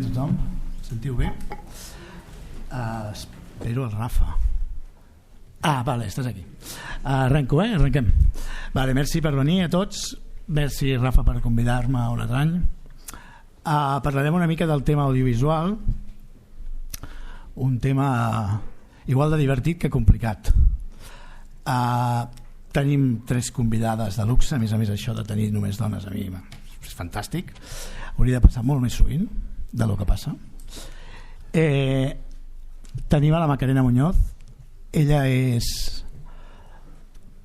dia a tothom. Sentiu bé? Espero el Rafa. Vale, estàs aquí. Arrenco, arrenquem. Vale, merci per venir a tots. Merci, Rafa, per convidar-me un altre any. Parlarem una mica del tema audiovisual, un tema igual de divertit que complicat. Tenim 3 convidades de luxe. A més això de tenir només dones a mi és fantàstic. Hauria de passar molt més sovint de lo que passa. Tenim a la Macarena Muñoz. Ella és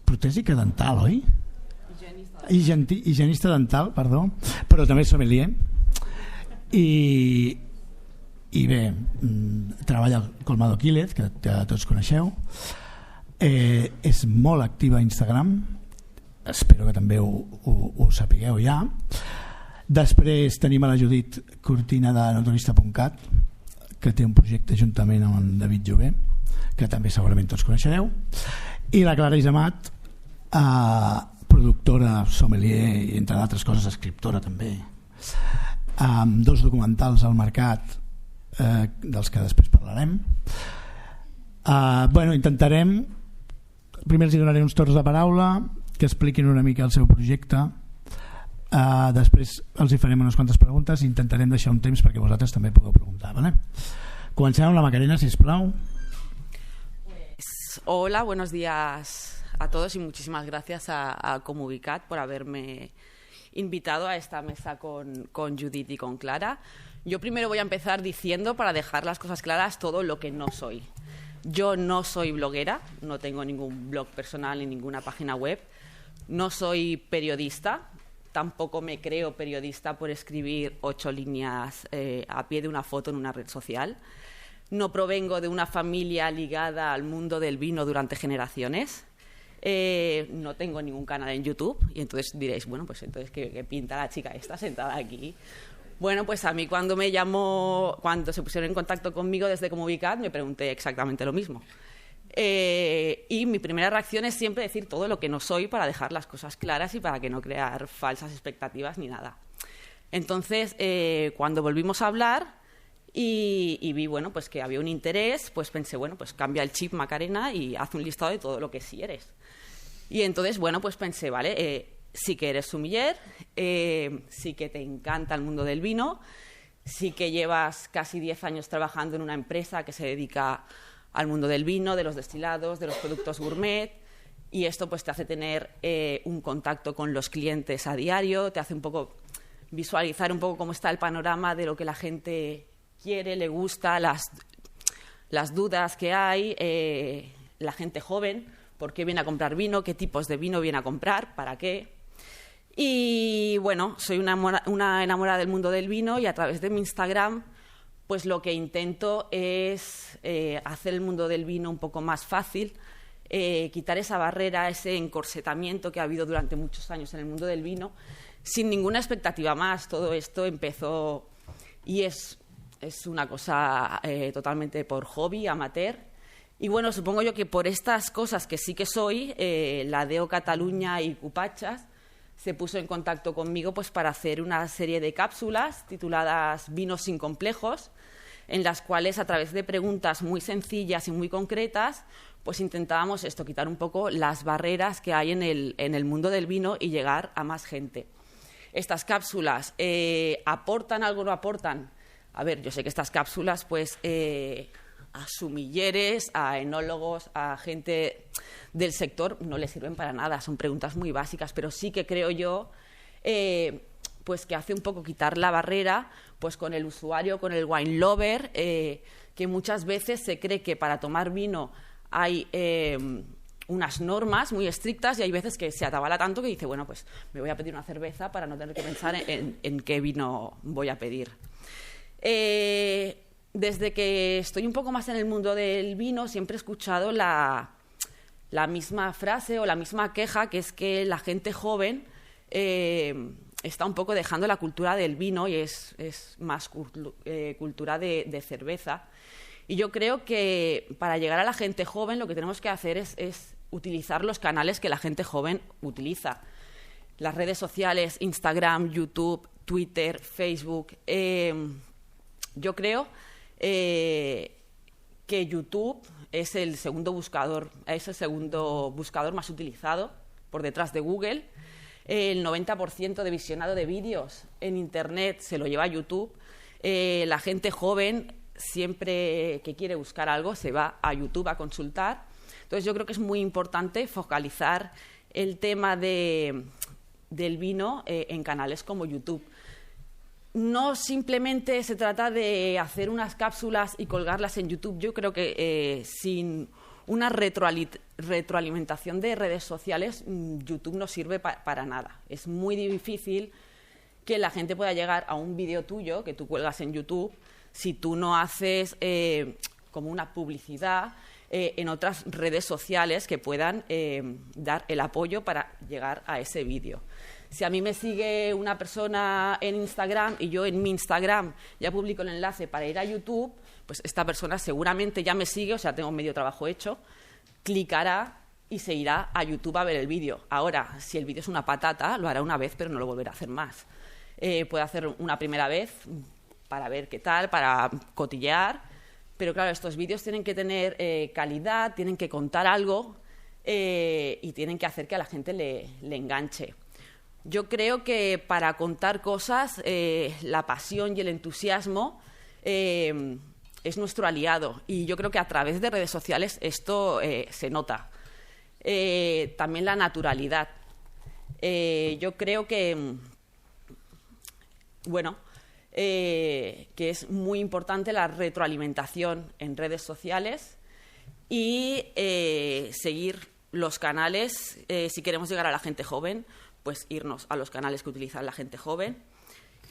protèsica dental, oi? Higienista dental, perdó, però també sommelier. I bé, treballa al Colmado Quílez, que tots coneixeu. És molt activa a Instagram, espero que també ho sapigueu ja. Després tenim a la Judit Cortina de Notorista.cat, que té un projecte juntament amb en David Jové, que també segurament tots coneixereu, i la Clara Isamat, productora, sommelier i entre altres coses escriptora també, amb 2 documentals al mercat, dels que després parlarem. Intentarem, primer els donaré uns torns de paraula que expliquin una mica el seu projecte, després els hi farem unes quantes preguntes i intentarem deixar un temps perquè vosaltres també podeu preguntar, ¿vale? Comencem amb la Macarena, sisplau. Hola, buenos días a todos y muchísimas gracias a Comubicat por haberme invitado a esta mesa con Judith y con Clara. Yo primero voy a empezar diciendo, para dejar las cosas claras, todo lo que no soy. Yo no soy bloguera, no tengo ningún blog personal ni ninguna página web, no soy periodista, tampoco me creo periodista por escribir 8 líneas a pie de una foto en una red social. No provengo de una familia ligada al mundo del vino durante generaciones. No tengo ningún canal en YouTube y entonces diréis, bueno, pues entonces ¿qué pinta la chica esta sentada aquí? Bueno, pues a mí cuando se pusieron en contacto conmigo desde Comubicat me pregunté exactamente lo mismo. Y mi primera reacción es siempre decir todo lo que no soy para dejar las cosas claras y para que no crear falsas expectativas ni nada. Entonces, cuando volvimos a hablar y vi, bueno, pues que había un interés, pues pensé, bueno, pues cambia el chip, Macarena, y haz un listado de todo lo que sí eres. Y entonces, bueno, pues pensé, vale, sí que eres sommelier, sí que te encanta el mundo del vino, sí que llevas casi 10 años trabajando en una empresa que se dedica al mundo del vino, de los destilados, de los productos gourmet, y esto pues te hace tener un contacto con los clientes a diario, te hace un poco visualizar un poco cómo está el panorama de lo que la gente quiere, le gusta, las dudas que hay, la gente joven, por qué viene a comprar vino, qué tipos de vino viene a comprar, para qué. Y bueno, soy una enamorada del mundo del vino y a través de mi Instagram pues lo que intento es hacer el mundo del vino un poco más fácil, quitar esa barrera, ese encorsetamiento que ha habido durante muchos años en el mundo del vino, sin ninguna expectativa más. Todo esto empezó y es una cosa totalmente por hobby, amateur. Y bueno, supongo yo que por estas cosas que sí que soy, la DEO Cataluña y Cupachas se puso en contacto conmigo pues para hacer una serie de cápsulas tituladas Vinos sin complejos, en las cuales a través de preguntas muy sencillas y muy concretas pues intentábamos quitar un poco las barreras que hay en el mundo del vino y llegar a más gente. Estas cápsulas ¿aportan algo o no aportan? A ver, yo sé que estas cápsulas pues a sumilleres, a enólogos, a gente del sector no les sirven para nada, son preguntas muy básicas, pero sí que creo yo pues que hace un poco quitar la barrera pues con el usuario, con el wine lover, que muchas veces se cree que para tomar vino hay unas normas muy estrictas y hay veces que se atabala tanto que dice, bueno, pues me voy a pedir una cerveza para no tener que pensar en qué vino voy a pedir. Desde que estoy un poco más en el mundo del vino siempre he escuchado la misma frase o la misma queja, que es que la gente joven está un poco dejando la cultura del vino y es más cultura de cerveza. Y yo creo que para llegar a la gente joven lo que tenemos que hacer es utilizar los canales que la gente joven utiliza. Las redes sociales, Instagram, YouTube, Twitter, Facebook, Yo creo que YouTube es el segundo buscador más utilizado por detrás de Google. El 90% de visionado de vídeos en Internet se lo lleva a YouTube. La gente joven, siempre que quiere buscar algo, se va a YouTube a consultar. Entonces, yo creo que es muy importante focalizar el tema del vino en canales como YouTube. No simplemente se trata de hacer unas cápsulas y colgarlas en YouTube. Yo creo que sin una retroalimentación de redes sociales, YouTube no sirve para nada. Es muy difícil que la gente pueda llegar a un vídeo tuyo que tú cuelgas en YouTube si tú no haces como una publicidad en otras redes sociales que puedan dar el apoyo para llegar a ese vídeo. Si a mí me sigue una persona en Instagram y yo en mi Instagram ya publico el enlace para ir a YouTube, pues esta persona seguramente ya me sigue, o sea, tengo medio trabajo hecho, clicará y se irá a YouTube a ver el vídeo. Ahora, si el vídeo es una patata, lo hará una vez, pero no lo volverá a hacer más. Puede hacer una primera vez para ver qué tal, para cotillear, pero claro, estos vídeos tienen que tener calidad, tienen que contar algo y tienen que hacer que a la gente le enganche. Yo creo que para contar cosas, la pasión y el entusiasmo es nuestro aliado, y yo creo que a través de redes sociales esto se nota. También la naturalidad. Yo creo que, que es muy importante la retroalimentación en redes sociales y seguir los canales, si queremos llegar a la gente joven, pues irnos a los canales que utilizan la gente joven.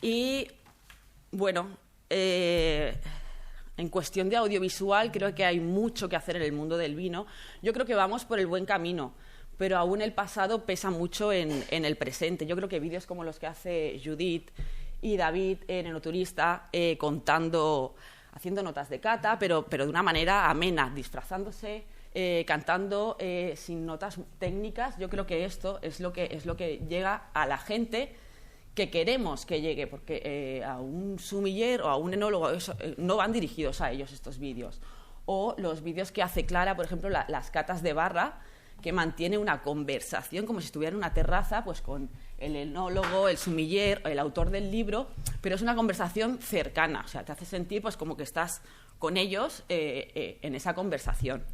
Y en cuestión de audiovisual, creo que hay mucho que hacer en el mundo del vino. Yo creo que vamos por el buen camino, pero aún el pasado pesa mucho en el presente. Yo creo que vídeos como los que hace Judith y David en Enoturista, haciendo notas de cata, pero de una manera amena, disfrazándose, cantando sin notas técnicas. Yo creo que esto es lo que llega a la gente que queremos que llegue, porque a un sommelier o a un enólogo no van dirigidos a ellos estos vídeos. O los vídeos que hace Clara, por ejemplo, las catas de barra, que mantiene una conversación como si estuviera en una terraza, pues con el enólogo, el sommelier, el autor del libro, pero es una conversación cercana, o sea, te hace sentir pues como que estás con ellos en esa conversación.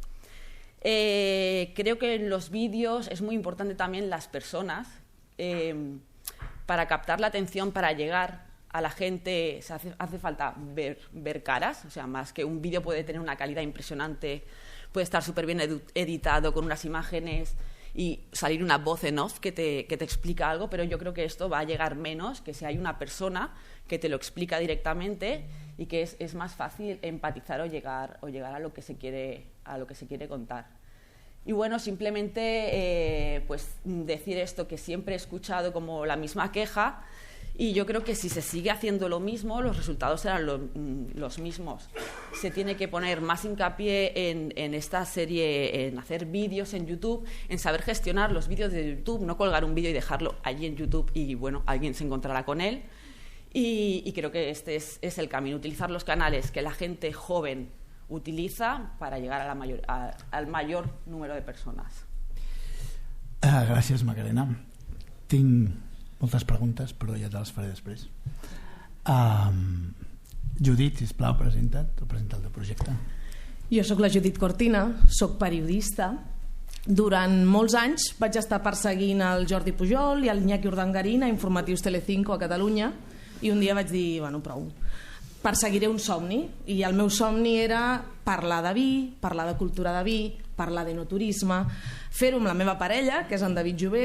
Creo que en los vídeos es muy importante también las personas, para captar la atención, para llegar a la gente, hace falta ver caras, o sea, más que un vídeo puede tener una calidad impresionante, puede estar súper bien editado con unas imágenes y salir una voz en off que te explica algo, pero yo creo que esto va a llegar menos que si hay una persona que te lo explica directamente y que es más fácil empatizar o llegar a lo que se quiere contar. Y simplemente pues decir esto, que siempre he escuchado como la misma queja, y yo creo que si se sigue haciendo lo mismo, los resultados serán los mismos. Se tiene que poner más hincapié en esta serie, en hacer vídeos en YouTube, en saber gestionar los vídeos de YouTube, no colgar un vídeo y dejarlo allí en YouTube y alguien se encontrará con él. Y creo que este es el camino, utilizar los canales que la gente joven utiliza para llegar al mayor número de personas. Gràcies, Macarena. Tinc moltes preguntes, però ja te les faré després. Judit, sisplau, presenta el teu projecte. Jo sóc la Judit Cortina, sóc periodista. Durant molts anys vaig estar perseguint el Jordi Pujol i el Iñaki Urdangarín a Informatius Telecinco a Catalunya, i un dia vaig dir, prou, perseguiré un somni, i el meu somni era parlar de vi, parlar de cultura de vi, parlar d'enoturisme, fer-ho amb la meva parella, que és en David Jové,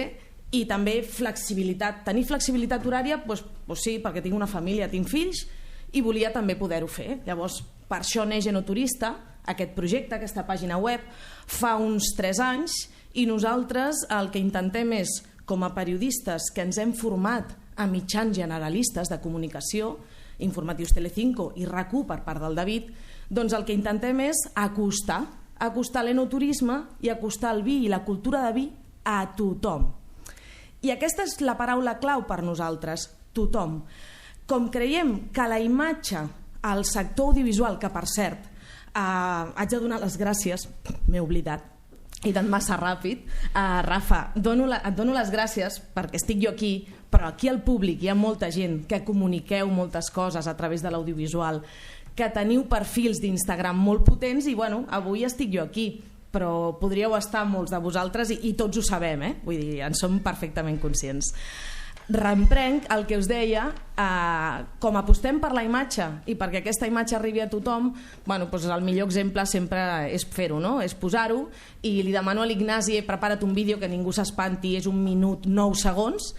i també flexibilitat, tenir flexibilitat horària, doncs sí, perquè tinc una família, tinc fills, i volia també poder-ho fer. Llavors, per això neix Enoturista, aquest projecte, aquesta pàgina web, fa uns 3 anys, i nosaltres el que intentem és, com a periodistes que ens hem format a mitjans generalistes de comunicació, Informatius Telecinco i RAC1 per part del David, doncs el que intentem és acostar l'enoturisme i acostar el vi i la cultura de vi a tothom. I aquesta és la paraula clau per nosaltres, tothom. Com creiem que la imatge el sector audiovisual, que per cert, haig de donar les gràcies, m'he oblidat, he anat massa ràpid. Rafa, et dono les gràcies perquè estic jo aquí, però aquí al públic hi ha molta gent que comuniqueu moltes coses a través de l'audiovisual, que teniu perfils d'Instagram molt potents i bueno, avui estic jo aquí, però podríeu estar molts de vosaltres i tots ho sabem, vull dir, en som perfectament conscients. Reemprenc el que us deia, com apostem per la imatge i perquè aquesta imatge arribi a tothom, bueno, doncs el millor exemple sempre és fer-ho, no? És posar-ho, i li demano a l'Ignasi, prepara't un vídeo que ningú s'espanti, és 1 minut 9 segons,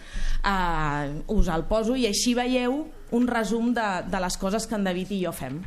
us el poso i així veieu un resum de les coses que en David i jo fem.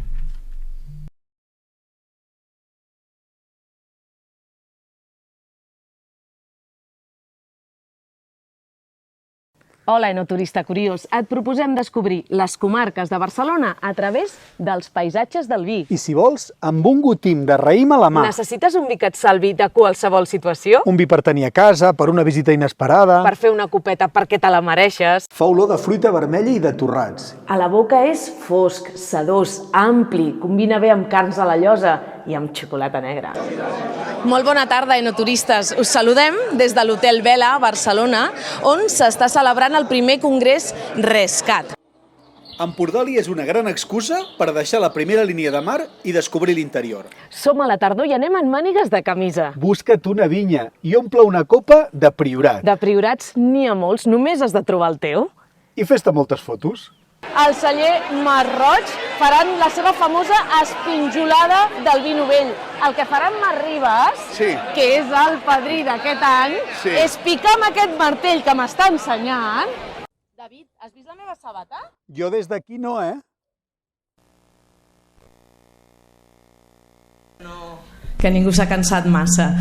Hola, enoturista curiós. Et proposem descobrir les comarques de Barcelona a través dels paisatges del vi. I si vols, amb un gotim de raïm a la mà. Necessites un vi que et salvi de qualsevol situació? Un vi per tenir a casa, per una visita inesperada. Per fer una copeta perquè te la mereixes? Fa olor de fruita vermella i de torrats. A la boca és fosc, sedós, ampli, combina bé amb carns a la llosa i amb xocolata negra. Molt bona tarda, enoturistes. Us saludem des de l'Hotel Vela, a Barcelona, on s'està celebrant el primer congrés Rescat. Empordòli és una gran excusa per deixar la primera línia de mar i descobrir l'interior. Som a la tardor i anem en mànigues de camisa. Busca't una vinya i omple una copa de priorat. De priorats n'hi ha molts, només has de trobar el teu. I fes-te moltes fotos. Al celler Mar Roig faran la seva famosa espinjolada del vi novell. El que farà en Marc Ribas, que és el padrí d'aquest any, és picar amb aquest martell que m'està ensenyant. David, has vist la meva sabata? Jo des d'aquí no, Que ningú s'ha cansat massa.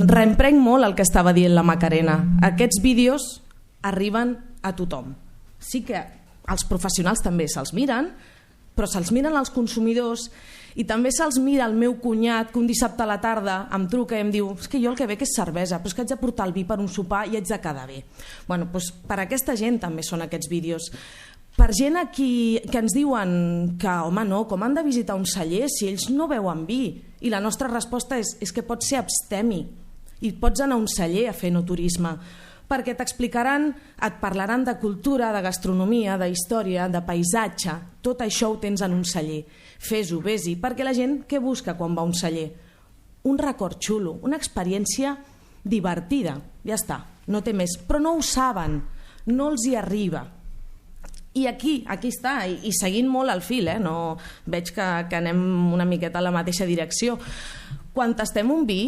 Reemprenc molt el que estava dient la Macarena. Aquests vídeos arriben a tothom. Sí que els professionals també se'ls miren, però se'ls miren els consumidors i també se'ls mira el meu cunyat que un dissabte a la tarda em truca i em diu és que jo el que bec és cervesa, però és que haig de portar el vi per un sopar i haig de quedar bé. Bueno, doncs per aquesta gent també són aquests vídeos. Per gent aquí que ens diuen que, home, no, com han de visitar un celler si ells no beuen vi? I la nostra resposta és que pots ser abstemi i pots anar a un celler a fer enoturisme, perquè t'explicaran, et parlaran de cultura, de gastronomia, de història, de paisatge. Tot això ho tens en un celler. Fes-ho, vés-hi, perquè la gent què busca quan va a un celler? Un record xulo, una experiència divertida. Ja està, no té més. Però no ho saben, no els hi arriba. I aquí està, i seguint molt el fil, no, veig que anem una miqueta a la mateixa direcció. Quan tastem un vi,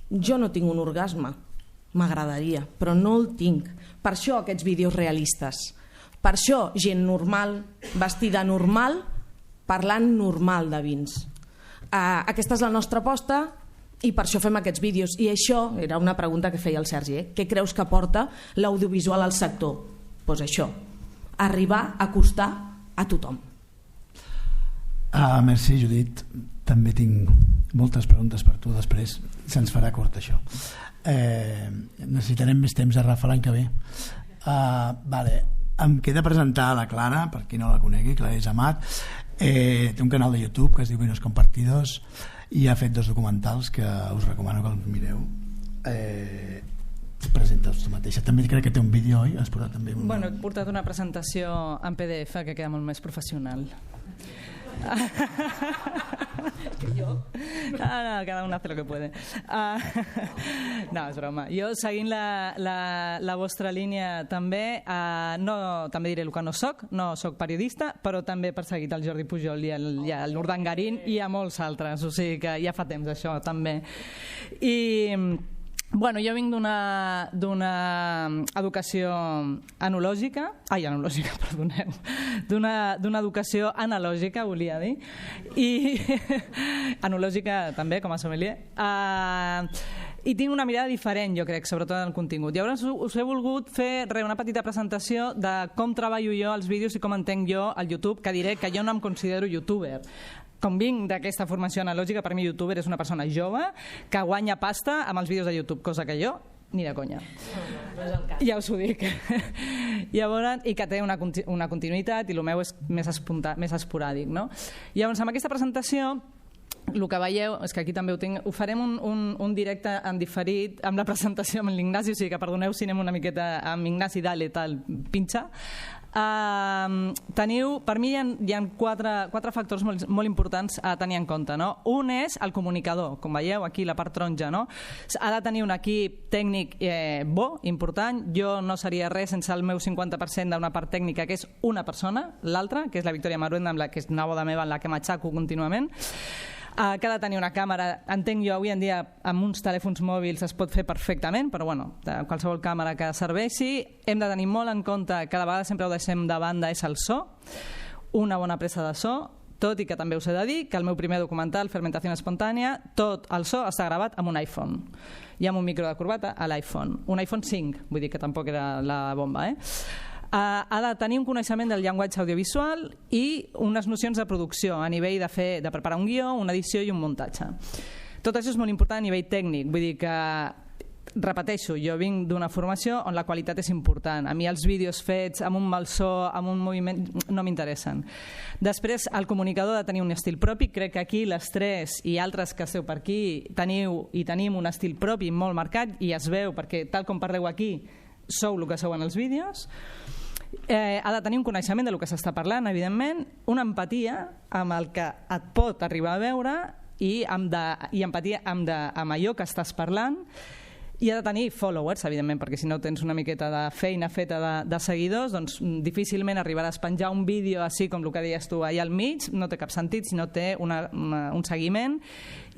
jo no tinc un orgasme. M'agradaria, però no el tinc. Per això aquests vídeos realistes. Per això gent normal, vestida normal, parlant normal de vins. Aquesta és la nostra aposta i per això fem aquests vídeos. I això era una pregunta que feia el Sergi. Què creus que porta l'audiovisual al sector? Doncs això, arribar a acostar a tothom. Merci, Judit. També tinc moltes preguntes per tu després. Se'ns farà curt, això. Necessitarem més temps a Rafa l'any que ve. Em queda presentar la Clara, per qui no la conegui. Clara és Amat, té un canal de YouTube que es diu Vinos Compartidos i ha fet 2 documentals que us recomano que els mireu. Presenta-us tu mateixa. També crec que té un vídeo, oi? Has portat també un... Bueno, he portat una presentació en PDF que queda molt més professional. Que jo? No, cada uno hace lo que puede. No, és broma. Jo, seguint la vostra línia també, també diré el que no soc periodista, però també he perseguit el Jordi Pujol i el Urdangarín i a molts altres, o sigui que ja fa temps això també. I bueno, jo vinc d'una educació perdoneu, d'una educació analògica, volia dir, i analògica també, com a sommelier, i tinc una mirada diferent, jo crec, sobretot en el contingut. Llavors us he volgut fer una petita presentació de com treballo jo els vídeos i com entenc jo el YouTube, que diré que jo no em considero youtuber. Com vinc d'aquesta formació analògica, per mi youtuber és una persona jove que guanya pasta amb els vídeos de YouTube, cosa que jo ni de conya. Ja us ho dic. Llavors, i que té una continuïtat i el meu és més esporàdic, no? Llavors, amb aquesta presentació el que veieu és que aquí també ho tinc, ho farem un directe en diferit amb la presentació amb l'Ignasi, o sigui que perdoneu si anem una miqueta amb Ignasi, dale, tal, pinxa. Teniu, per mi hi ha quatre factors molt importants a tenir en compte, no? Un és el comunicador, com veieu aquí la part taronja, no? Ha de tenir un equip tècnic bo, important. Jo no seria res sense el meu 50% d'una part tècnica, que és una persona, l'altra, que és la Victòria Maruenda, amb la que és una boda meva en la que m'aixaco contínuament. Que ha de tenir una càmera, entenc jo avui en dia amb uns telèfons mòbils es pot fer perfectament, però bueno, qualsevol càmera que serveixi. Hem de tenir molt en compte que a vegades sempre ho deixem de banda, és el so, una bona presa de so, tot i que també us he de dir que el meu primer documental, Fermentació Espontània, tot el so està gravat amb un iPhone i amb un micro de corbata a l'iPhone, un iPhone 5, vull dir que tampoc era la bomba, ha de tenir un coneixement del llenguatge audiovisual i unes nocions de producció a nivell de preparar un guió, una edició i un muntatge. Tot això és molt important a nivell tècnic, vull dir que, repeteixo, jo vinc d'una formació on la qualitat és important. A mi els vídeos fets amb un mal so, amb un moviment, no m'interessen. Després, el comunicador ha de tenir un estil propi. Crec que aquí les tres i altres que esteu per aquí tenim un estil propi molt marcat i es veu perquè tal com parleu aquí sou el que sou en els vídeos. Ha de tenir un coneixement del que s'està parlant, evidentment, una empatia amb el que et pot arribar a veure i empatia amb allò que estàs parlant, i ha de tenir followers, evidentment, perquè si no tens una miqueta de feina feta de seguidors, doncs difícilment arribaràs a penjar un vídeo així com el que deies tu allà al mig, no té cap sentit si no té un seguiment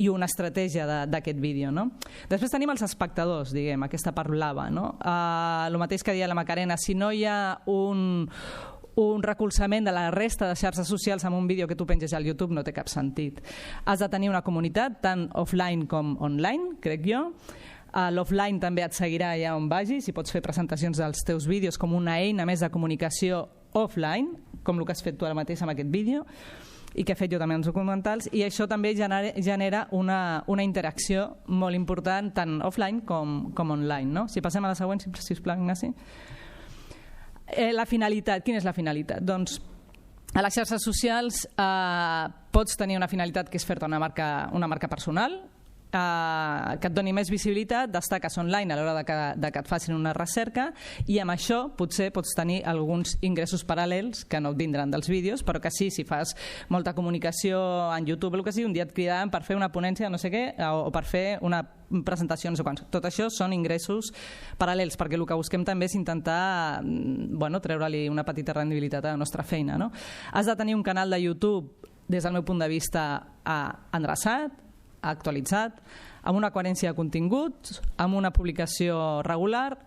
i una estratègia d'aquest vídeo, no? Després tenim els espectadors, diguem, aquesta part blava, no? El mateix que deia la Macarena, si no hi ha un recolzament de la resta de xarxes socials amb un vídeo que tu penges al YouTube no té cap sentit. Has de tenir una comunitat tant offline com online, crec jo. L'offline també et seguirà allà on vagis i pots fer presentacions dels teus vídeos com una eina més de comunicació offline, com el que has fet tu ara mateix amb aquest vídeo i que he fet jo també en els documentals, i això també genera una interacció molt important tant offline com online, no? Si passem a la següent, si us plau, Ignasi. La finalitat, quina és la finalitat? Doncs a les xarxes socials pots tenir una finalitat que és fer-te una marca personal, que et doni més visibilitat, destaques online a l'hora de que et facin una recerca, i amb això potser pots tenir alguns ingressos paral·lels que no et vindran dels vídeos, però que sí, si fas molta comunicació en YouTube o el que sigui, un dia et cridaran per fer una ponència no sé què o per fer una presentació no sé quants. Tot això són ingressos paral·lels, perquè el que busquem també és intentar treure-li una petita rendibilitat a la nostra feina, no? Has de tenir un canal de YouTube, des del meu punt de vista, endreçat, actualitzat, amb una coherència de continguts, amb una publicació regular,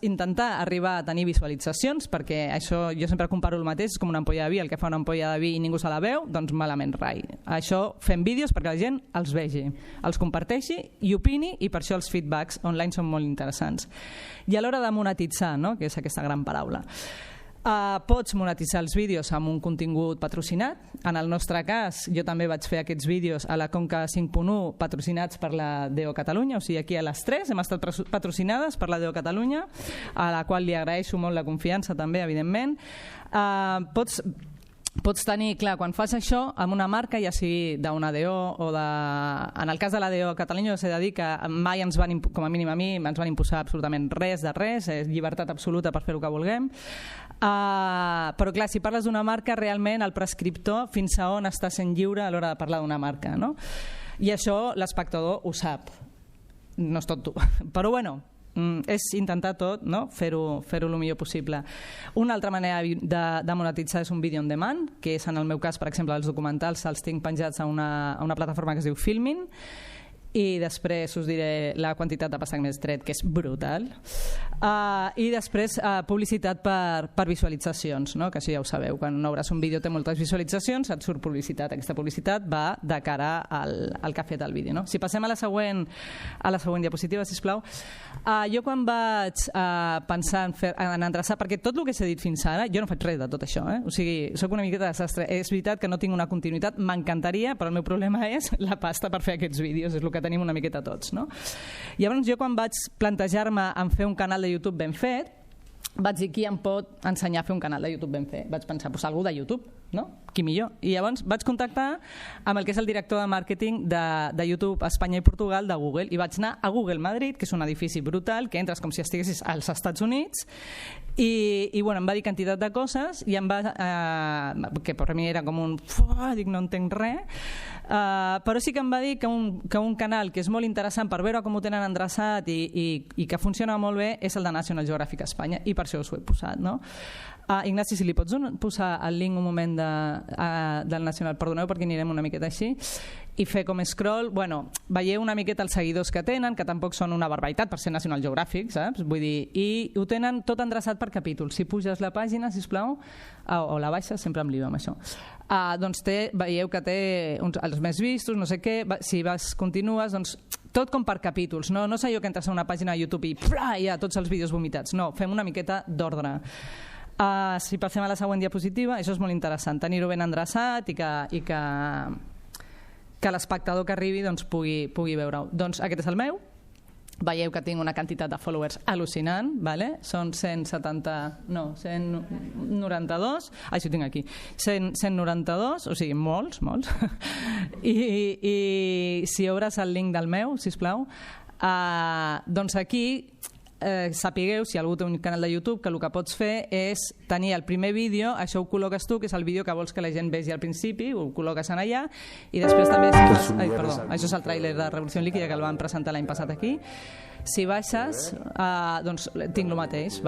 intentar arribar a tenir visualitzacions, perquè això jo sempre comparo el mateix, és com una ampolla de vi, el que fa una ampolla de vi i ningú se la veu, doncs malament rai. Això fem vídeos perquè la gent els vegi, els comparteixi i opini, i per això els feedbacks online són molt interessants. I a l'hora de monetitzar, no? Que és aquesta gran paraula. Pots monetitzar els vídeos amb un contingut patrocinat. En el nostre cas, jo també vaig fer aquests vídeos a la Conca 5.1 patrocinats per la DO Catalunya, o sigui, aquí a les 3 hem estat patrocinades per la DO Catalunya, a la qual li agraeixo molt la confiança també, evidentment. Pots tenir, clar, quan fas això amb una marca, ja sigui d'una DO o de... En el cas de la DO Catalunya us he de dir que mai ens van, com a mínim a mi, ens van imposar absolutament res de res, és llibertat absoluta per fer el que vulguem. Però clar, si parles d'una marca, realment el prescriptor fins a on està sent lliure a l'hora de parlar d'una marca, no? I això l'espectador ho sap, no és tot tu, però bueno, és intentar tot, no? Fer-ho el millor possible. Una altra manera de monetitzar és un vídeo on demand, que és en el meu cas, per exemple, els documentals els tinc penjats a una plataforma que es diu Filmin, i després us diré la quantitat de pasta que m'he tret, que és brutal. I després publicitat per visualitzacions, no? Que això ja ho sabeu, quan obres un vídeo té moltes visualitzacions, et surt publicitat. Aquesta publicitat va de cara al que ha fet el vídeo, no? Si passem a la següent diapositiva, sisplau. Jo quan vaig pensar en endreçar, perquè tot el que s'ha dit fins ara, jo no faig res de tot això, o sigui, soc una miqueta desastre. És veritat que no tinc una continuïtat, m'encantaria, però el meu problema és la pasta per fer aquests vídeos, és el que tenim una miqueta tots, no? Llavors jo quan vaig plantejar-me en fer un canal de YouTube ben fet, vaig dir qui em pot ensenyar a fer un canal de YouTube ben fet. Vaig pensar, doncs algú de YouTube, no? Qui millor? I llavors vaig contactar amb el que és el director de màrqueting de YouTube Espanya i Portugal de Google i vaig anar a Google Madrid, que és un edifici brutal, que entres com si estiguessis als Estats Units i bueno, em va dir quantitat de coses i em va... que per mi era com un... dic, no entenc res, però sí que em va dir que un canal que és molt interessant per veure com ho tenen endreçat i que funciona molt bé és el de National Geographic Espanya i per això us ho he posat, no? Ignasi, si li pots posar el link un moment del Nacional, perdoneu perquè anirem una miqueta així, i fer com scroll, bueno, veieu una miqueta els seguidors que tenen, que tampoc són una barbaritat per ser National Geographic, saps? Vull dir, i ho tenen tot endreçat per capítols. Si puges la pàgina, sisplau, o la baixes, sempre em lio amb això, doncs veieu que té els més vistos, no sé què, si continues, doncs tot com per capítols, no sé jo que entres a una pàgina de YouTube i hi ha tots els vídeos vomitats, no, fem una miqueta d'ordre. Si passem a la següent diapositiva, això és molt interessant, tenir-ho ben endreçat i que l'espectador que arribi doncs, pugui veure-ho. Doncs aquest és el meu, veieu que tinc una quantitat de followers al·lucinant, vale? Són 192, això ho tinc aquí, 192, o sigui, molts, i si obres el link del meu, sisplau, doncs aquí sapigueu, si algú té un canal de YouTube, que el que pots fer és tenir el primer vídeo, això ho col·loques tu, que és el vídeo que vols que la gent vegi al principi, ho col·loques en allà, i després també això és el tràiler de Revolució Líquida que el van presentar l'any passat aquí. Si baixes, doncs tinc el mateix,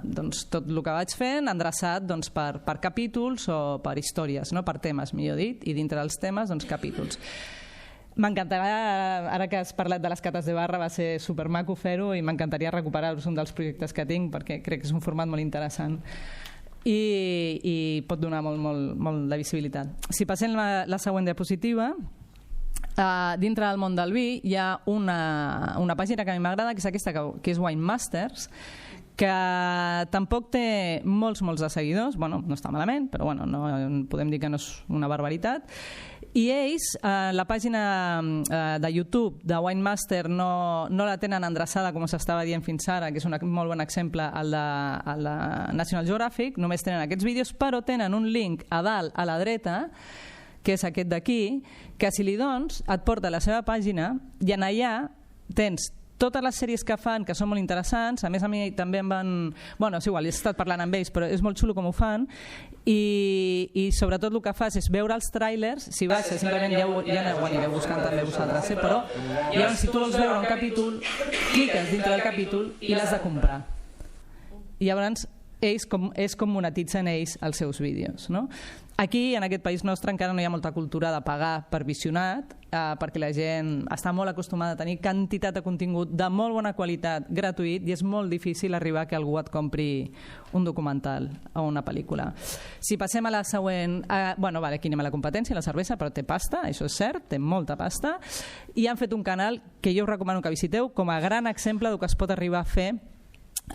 doncs tot el que vaig fent endreçat per capítols o per històries, per temes, millor dit, i dintre dels temes, doncs capítols. M'encantarà, ara que has parlat de les cates de barra, va ser supermaco fer-ho i m'encantaria recuperar-vos un dels projectes que tinc perquè crec que és un format molt interessant i pot donar molt de visibilitat. Si passem la següent diapositiva, dintre del món del vi hi ha una pàgina que a mi m'agrada, que és aquesta, que és Wine Masters, que tampoc té molts de seguidors, bueno, no està malament, però bueno, no podem dir que no és una barbaritat. I ells, la pàgina de YouTube de Wine Master no la tenen endreçada com s'estava dient fins ara, que és un molt bon exemple al de National Geographic, només tenen aquests vídeos, però tenen un link a dalt a la dreta, que és aquest d'aquí, que si li dones et porta a la seva pàgina i en allà tens totes les sèries que fan, que són molt interessants, a més a mi també em van... Bueno, és igual, he estat parlant amb ells, però és molt xulo com ho fan, i sobretot el que fas és veure els tràilers, si vas, simplement ja ho anireu buscant també vosaltres, però llavors si tu vols veure un capítol, cliques dintre del capítol i l'has de comprar. I llavors és com monetitzen ells els seus vídeos, no? Aquí, en aquest país nostre, encara no hi ha molta cultura de pagar per visionat, perquè la gent està molt acostumada a tenir quantitat de contingut de molt bona qualitat gratuït i és molt difícil arribar que algú et compri un documental o una pel·lícula. Si passem a la següent... aquí anem a la competència, la cervesa, però té pasta, això és cert, té molta pasta, i han fet un canal que jo us recomano que visiteu com a gran exemple del que es pot arribar a fer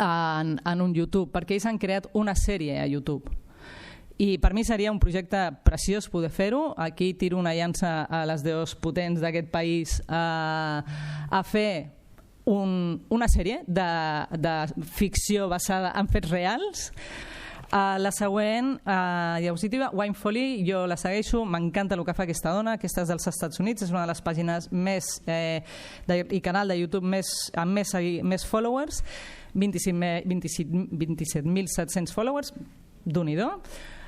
en un YouTube, perquè ells han creat una sèrie a YouTube. I per mi seria un projecte preciós poder fer-ho. Aquí tiro una llança a les deus potents d'aquest país a fer una sèrie de ficció basada en fets reals. La següent diapositiva, Wine Folly, jo la segueixo, m'encanta el que fa aquesta dona, aquesta és dels Estats Units, és una de les pàgines i canal de YouTube amb més followers, 27.700 followers, d'un-i-do.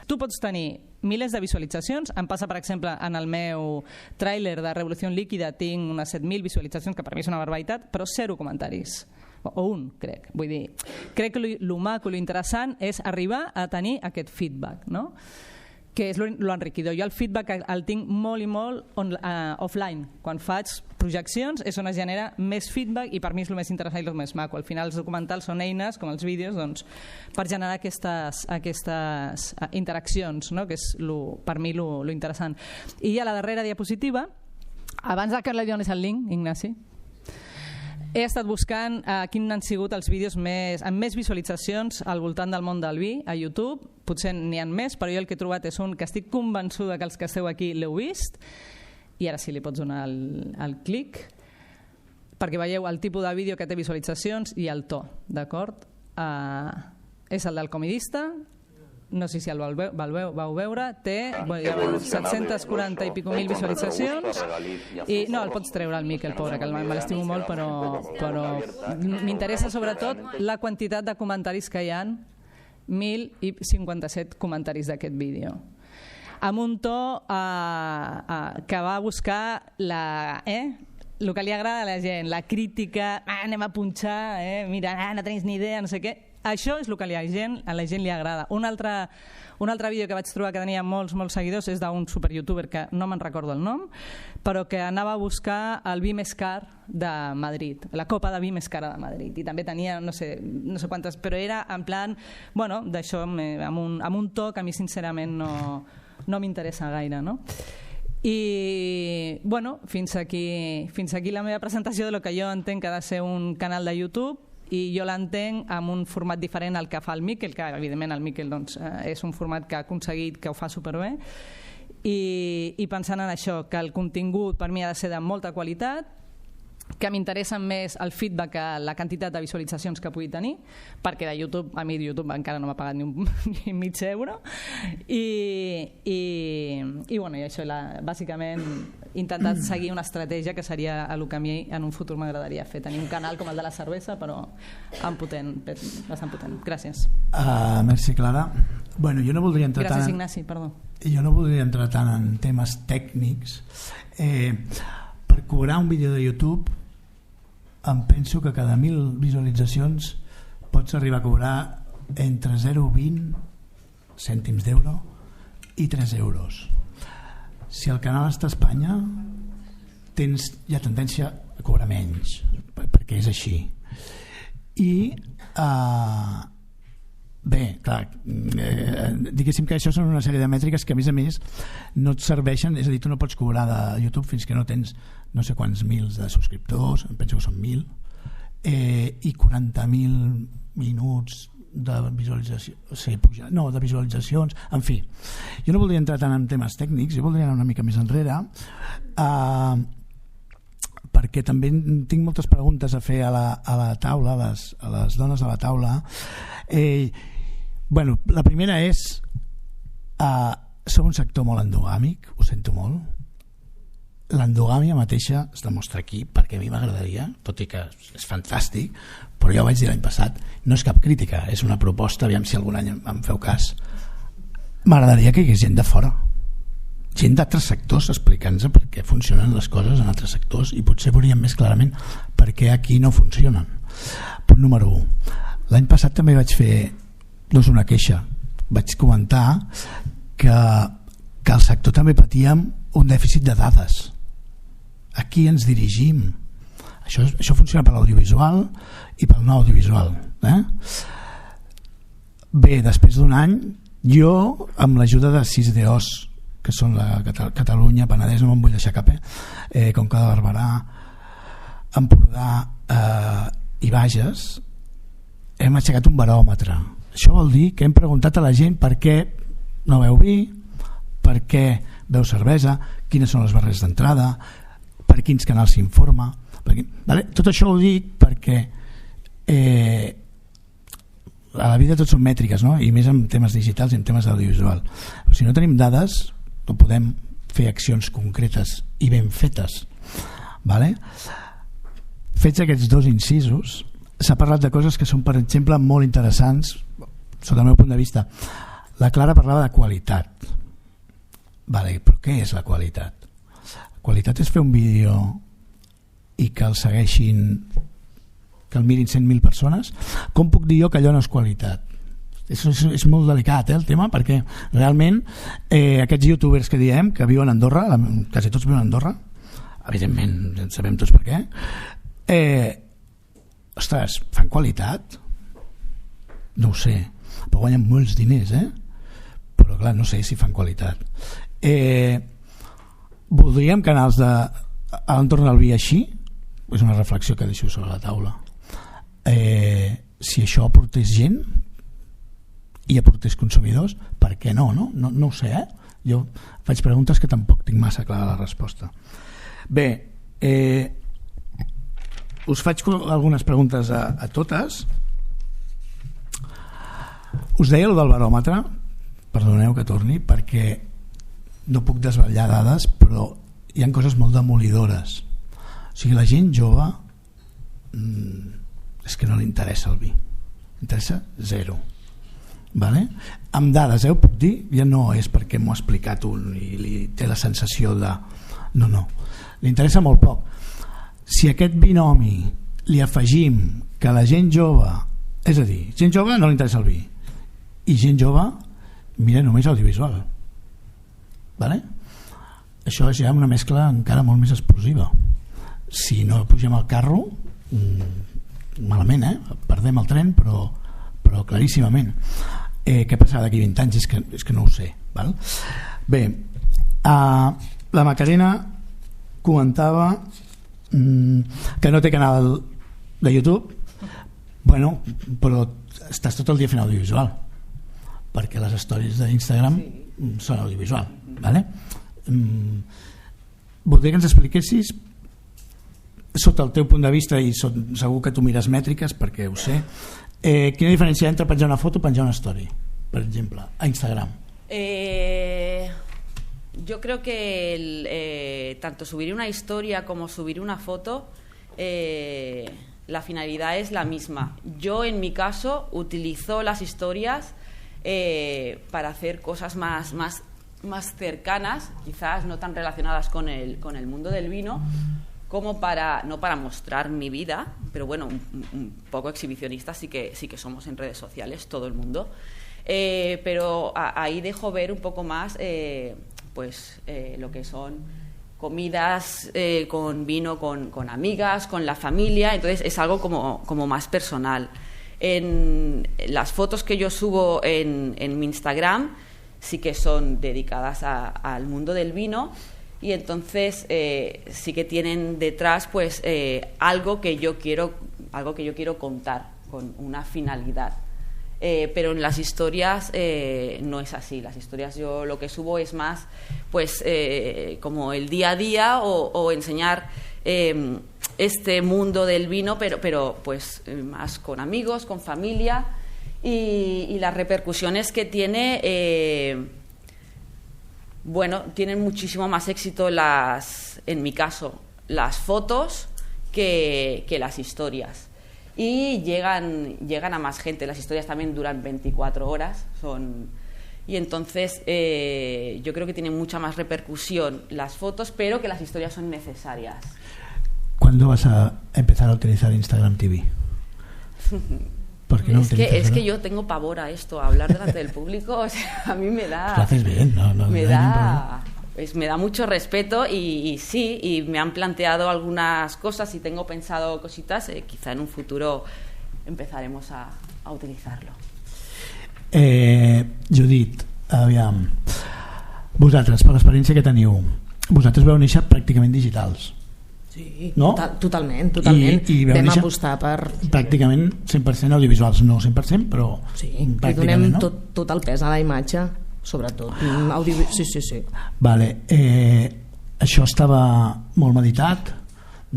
Tu pots tenir milers de visualitzacions, em passa per exemple en el meu tràiler de Revolució Líquida tinc unes 7.000 visualitzacions, que per mi és una barbaritat, però 0 comentaris, o un, crec. Vull dir, crec que lo maco, lo interessant és arribar a tenir aquest feedback, no? Que és lo enriquidor. Jo el feedback el tinc molt i molt offline. Quan faig projeccions és on es genera més feedback i per mi és el més interessant i el més maco. Al final els documentals són eines, com els vídeos, doncs, per generar aquestes interaccions, no? Que és per mi lo interessant. I a la darrera diapositiva, abans que li donis el link, Ignasi, he estat buscant quins han sigut els vídeos amb més visualitzacions al voltant del món del vi a YouTube. Potser n'hi ha més, però jo el que he trobat és un que estic convençuda que els que esteu aquí l'heu vist. i ara sí li pots donar el clic perquè veieu el tipus de vídeo que té visualitzacions i el to, d'acord? És el del comedista, no sé si el vau veure, té 740 i pico mil visualitzacions i no, el pots treure al Miquel, pobre, que me l'estimo molt, però m'interessa sobretot la quantitat de comentaris que hi ha, 1.057 comentaris d'aquest vídeo, amb un to que va buscar el que li agrada a la gent, la crítica, anem a punxar, mira, no tens ni idea, no sé què. Això és el que a la gent li agrada. Un altre vídeo que vaig trobar que tenia molts seguidors és d'un superyoutuber que no me'n recordo el nom, però que anava a buscar el vi més car de Madrid, la copa de vi més cara de Madrid, i també tenia no sé quantes, però era en plan, bueno, d'això, amb un to que a mi sincerament no m'interessa gaire, no? I, bueno, fins aquí la meva presentació de lo que jo entenc que ha de ser un canal de YouTube, i jo l'entenc amb un format diferent al que fa el Miquel, que evidentment el Miquel és un format que ha aconseguit que ho fa superbé, i pensant en això, que el contingut per mi ha de ser de molta qualitat, que m'interessa més el feedback, la quantitat de visualitzacions que pugui tenir, perquè de YouTube, a mi YouTube encara no m'ha pagat ni mig euro, i bueno, i això, bàsicament intentat seguir una estratègia que seria el que a mi en un futur m'agradaria fer, tenir un canal com el de la cervesa, però bastant potent. Gràcies. Merci, Clara. Bueno, jo no voldria entrar Gràcies, Ignasi, perdó. Jo no voldria entrar tant en temes tècnics. Per cobrar un vídeo de YouTube em penso que cada 1.000 visualitzacions pots arribar a cobrar entre 0,20 cèntims d'euro i 3 euros. Si el canal està a Espanya hi ha tendència a cobrar menys, perquè és així. I bé, clar, diguéssim que això són una sèrie de mètriques que a més no et serveixen, és a dir, tu no pots cobrar de YouTube fins que no tens no sé quants mils de subscriptors, em penso que són 1.000, i 40.000 minuts de visualització, de visualitzacions, en fi. Jo no voldria entrar tant en temes tècnics, jo voldria anar una mica més enrere, perquè també tinc moltes preguntes a fer a la taula, a les dones de la taula. Bueno, la primera és, som un sector molt endogàmic, ho sento molt. L'endogàmia mateixa es demostra aquí, perquè a mi m'agradaria, tot i que és fantàstic, però ja ho vaig dir l'any passat, no és cap crítica, és una proposta, aviam si algun any em feu cas. M'agradaria que hi hagués gent de fora, gent d'altres sectors explicant-nos per què funcionen les coses en altres sectors, i potser veuríem més clarament per què aquí no funcionen. Punt número 1. L'any passat també vaig fer, no és una queixa, vaig comentar que el sector també patíem un dèficit de dades. A qui ens dirigim? Això funciona per l'audiovisual i pel no audiovisual. Bé, després d'un any, jo, amb l'ajuda de 6 DOs, que són la Catalunya, Penedès, no me'n vull deixar cap, Conca de Barberà, Empordà i Bages, hem aixecat un baròmetre. Això vol dir que hem preguntat a la gent per què no veu vi, per què veu cervesa, quines són les barreres d'entrada, per quins canals s'informa. Tot això ho dic perquè a la vida tot són mètriques, no? I més en temes digitals i en temes audiovisual. Si no tenim dades no podem fer accions concretes i ben fetes. Fets aquests dos incisos, s'ha parlat de coses que són, per exemple, molt interessants sota el meu punt de vista. La Clara parlava de qualitat. Però què és la qualitat? Qualitat és fer un vídeo i que el segueixin, que el mirin 100.000 persones. Com puc dir jo que allò no és qualitat? És molt delicat, el tema, perquè realment aquests youtubers que diem que viuen a Andorra, quasi tots viuen a Andorra, evidentment sabem tots per què, ostres, fan qualitat? No ho sé, però guanyen molts diners, però clar, no sé si fan qualitat. Voldríem canals a l'entorn del vi així? És una reflexió que deixo sobre la taula. Si això aportés gent i aportés consumidors, per què no? No ho sé, Jo faig preguntes que tampoc tinc massa clara la resposta. Bé, us faig algunes preguntes a totes. Us deia allò del baròmetre, perdoneu que torni, perquè no puc desvetllar dades, però hi ha coses molt demolidores. O sigui, la gent jove és que no li interessa el vi, interessa zero, vale? Amb dades, ho puc dir, ja no és perquè m'ho ha explicat un i li té la sensació de... No, li interessa molt poc. Si a aquest binomi li afegim que la gent jove, és a dir, gent jove no li interessa el vi i gent jove mira només audiovisual, vale? Això és ja una mescla encara molt més explosiva. Si no pugem al carro, malament, perdem el tren, però claríssimament. Què passarà d'aquí 20 anys? És que no ho sé, val? Bé, la Macarena comentava que no té canal de YouTube. Bueno, però estàs tot el dia fent audiovisual, perquè les stories d'Instagram són audiovisual, vale? Voldria que ens expliquessis, sota el teu punt de vista, i segur que tu mires mètriques perquè ho sé, quina diferència entre penjar una foto i penjar una story, per exemple, a Instagram? Yo creo que tanto subir una historia como subir una foto, la finalidad es la misma. Yo, en mi caso, utilizo las historias para hacer cosas más cercanas, quizás no tan relacionadas con el mundo del vino, como no para mostrar mi vida, pero bueno, un poco exhibicionistas sí que somos en redes sociales, todo el mundo. Pero ahí dejo ver un poco más lo que son comidas con vino, con amigas, con la familia, entonces es algo como más personal. En las fotos que yo subo en mi Instagram sí que son dedicadas al mundo del vino, y entonces sí que tienen detrás algo que yo quiero contar con una finalidad. Pero en las historias no es así. Las historias yo lo que subo es más como el día a día o enseñar este mundo del vino, pero más con amigos, con familia, y las repercusiones que tiene, tienen muchísimo más éxito en mi caso, las fotos que las historias. Y llegan a más gente. Las historias también duran 24 horas. Y entonces yo creo que tienen mucha más repercusión las fotos, pero que las historias son necesarias. ¿Cuándo vas a empezar a utilizar Instagram TV? No es que yo tengo pavor a esto, a hablar delante del público. O sea, a mí me da... Lo haces bien, me da mucho respeto y sí, y me han planteado algunas cosas y tengo pensado cositas, quizá en un futuro empezaremos a utilizarlo. Judit, aviam, vosaltres, per l'experiència que teniu, vosaltres veu néixer pràcticament digitals. Sí, no? Totalment. I vam apostar per... Pràcticament 100% audiovisuals, no 100%, però sí, i donem tot el pes a la imatge, sobretot. Sí. Vale. Això estava molt meditat?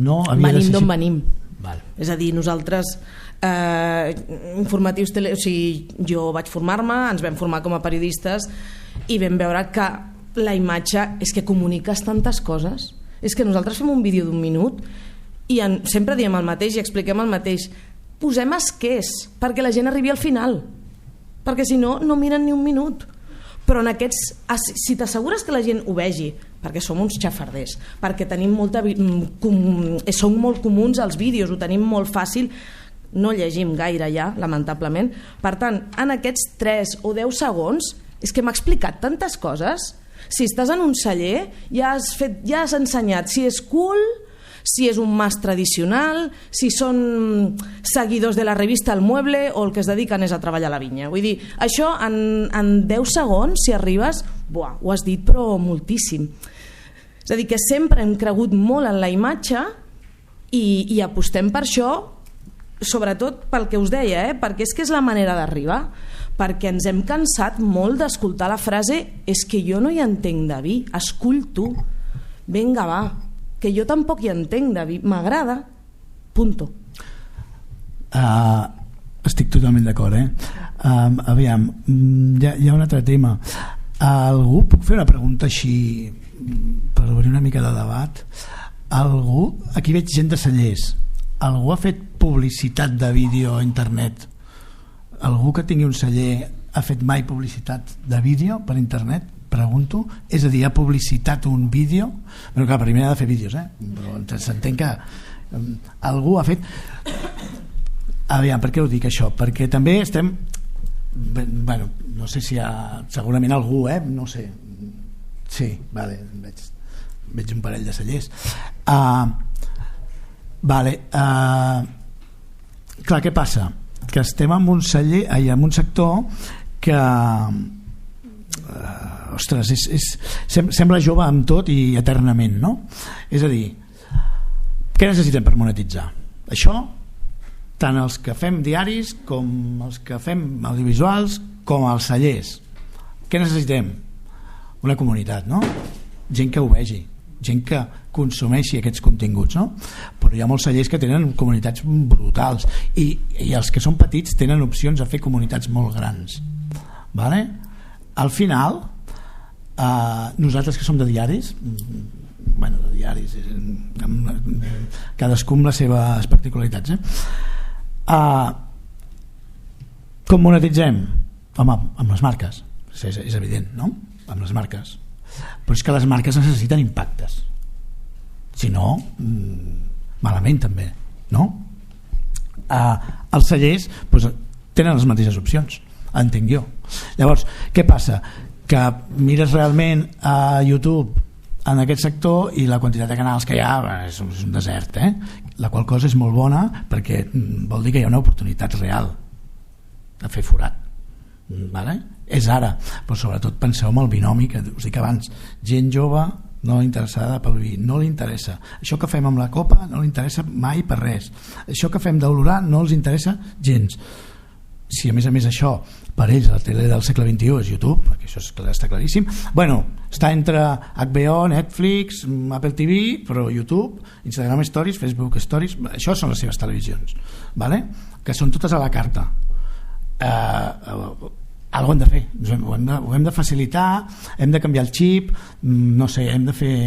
No? Venim d'on venim. Vale. És a dir, nosaltres informatius jo vaig formar-me, ens vam formar com a periodistes i vam veure que la imatge és que comuniques tantes coses. És que nosaltres fem un vídeo d'1 minut i sempre diem el mateix i expliquem el mateix. Posem esquers perquè la gent arribi al final, perquè si no, no miren ni 1 minut. Però en aquests, si t'assegures que la gent ho vegi, perquè som uns xafarders, perquè tenim són molt comuns els vídeos, ho tenim molt fàcil, no llegim gaire ja, lamentablement. Per tant, en aquests 3 o 10 segons, és que m'ha explicat tantes coses. Si estàs en un celler, ja has ensenyat si és cool, si és un mas tradicional, si són seguidors de la revista El Mueble o el que es dediquen és a treballar a la vinya. Vull dir, això en 10 segons, si arribes, ho has dit però moltíssim. És a dir, que sempre hem cregut molt en la imatge i apostem per això, sobretot pel que us deia, perquè és que és la manera d'arribar. perquè ens hem cansat molt d'escoltar la frase és que jo no hi entenc de vi, escull tu, vinga va, que jo tampoc hi entenc de vi, m'agrada, punto. Estic totalment d'acord, aviam, hi ha un altre tema. Algú, puc fer una pregunta així per obrir una mica de debat? Algú, aquí veig gent de Cellers, algú ha fet publicitat de vídeo a internet? Algú que tingui un celler ha fet mai publicitat de vídeo per internet? Pregunto. És a dir, ha publicitat un vídeo? Però clar, primer ha de fer vídeos, però s'entén que algú ha fet... Aviam, per què ho dic això? Perquè també estem... Bueno, no sé si hi ha... Segurament algú, no sé. Sí, vale, veig un parell de cellers. Clar, què passa? Que estem en un celler, en un sector que... ostres, sembla jove amb tot i eternament, no? És a dir, què necessitem per monetitzar? Això, tant els que fem diaris com els que fem audiovisuals com els cellers. Què necessitem? Una comunitat, no? Gent que ho vegi, gent que consumeixi aquests continguts, no? Però hi ha molts cellers que tenen comunitats brutals i els que són petits tenen opcions a fer comunitats molt grans, vale? Al final nosaltres que som de diaris, bueno, de diaris cadascú amb les seves particularitats, com monetitzem? Home, amb les marques, és evident, no? Amb les marques, però és que les marques necessiten impactes, si no malament també, no? Els cellers tenen les mateixes opcions, entenc jo. Llavors, què passa? Que mires realment a YouTube en aquest sector i la quantitat de canals que hi ha és un desert, la qual cosa és molt bona perquè vol dir que hi ha una oportunitat real de fer forat, vale? És ara, però sobretot penseu en el binomi que us dic abans, gent jove no interessada pel vi, no li interessa això que fem amb la copa, no li interessa mai per res, això que fem d'olorar no els interessa gens. Si a més això per ells la tele del segle XXI és YouTube, perquè això està claríssim, bueno, està entre HBO, Netflix, Apple TV, però YouTube, Instagram Stories, Facebook Stories, això són les seves televisions, vale? Que són totes a la carta. Algo hem de fer, ho hem de facilitar, hem de canviar el xip, no sé, hem de fer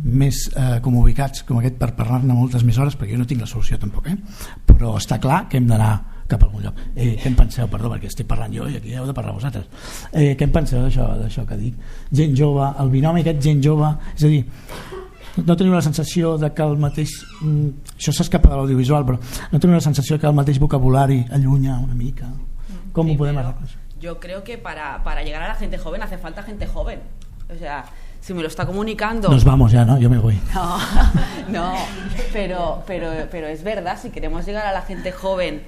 més com ubicats com aquest per parlar-ne moltes més hores, perquè jo no tinc la solució tampoc, però està clar que hem d'anar cap a algun lloc. Què en penseu? Perdó, perquè estic parlant jo i aquí heu de parlar vosaltres. Què en penseu d'això que dic? Gent jove, el binomi aquest gent jove, és a dir, no teniu la sensació de que el mateix... això s'escapa de l'audiovisual, però no teniu la sensació que el mateix vocabulari allunya una mica? Com ho podem arreglar? Yo creo que para llegar a la gente joven hace falta gente joven. O sea, si me lo está comunicando... Nos vamos ya, ¿no? Yo me voy. No, pero es verdad, si queremos llegar a la gente joven...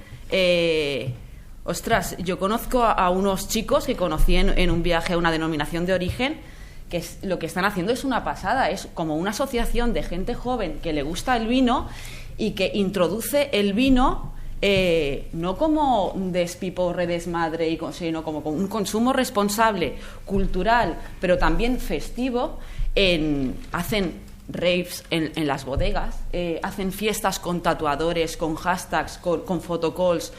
ostras, yo conozco a unos chicos que conocí en un viaje a una denominación de origen que lo que están haciendo es una pasada, es como una asociación de gente joven que le gusta el vino y que introduce el vino no como despiporre, desmadre, sino como un consumo responsable, cultural, pero también festivo. Hacen raves en las bodegas, hacen fiestas con tatuadores, con hashtags, con photocalls,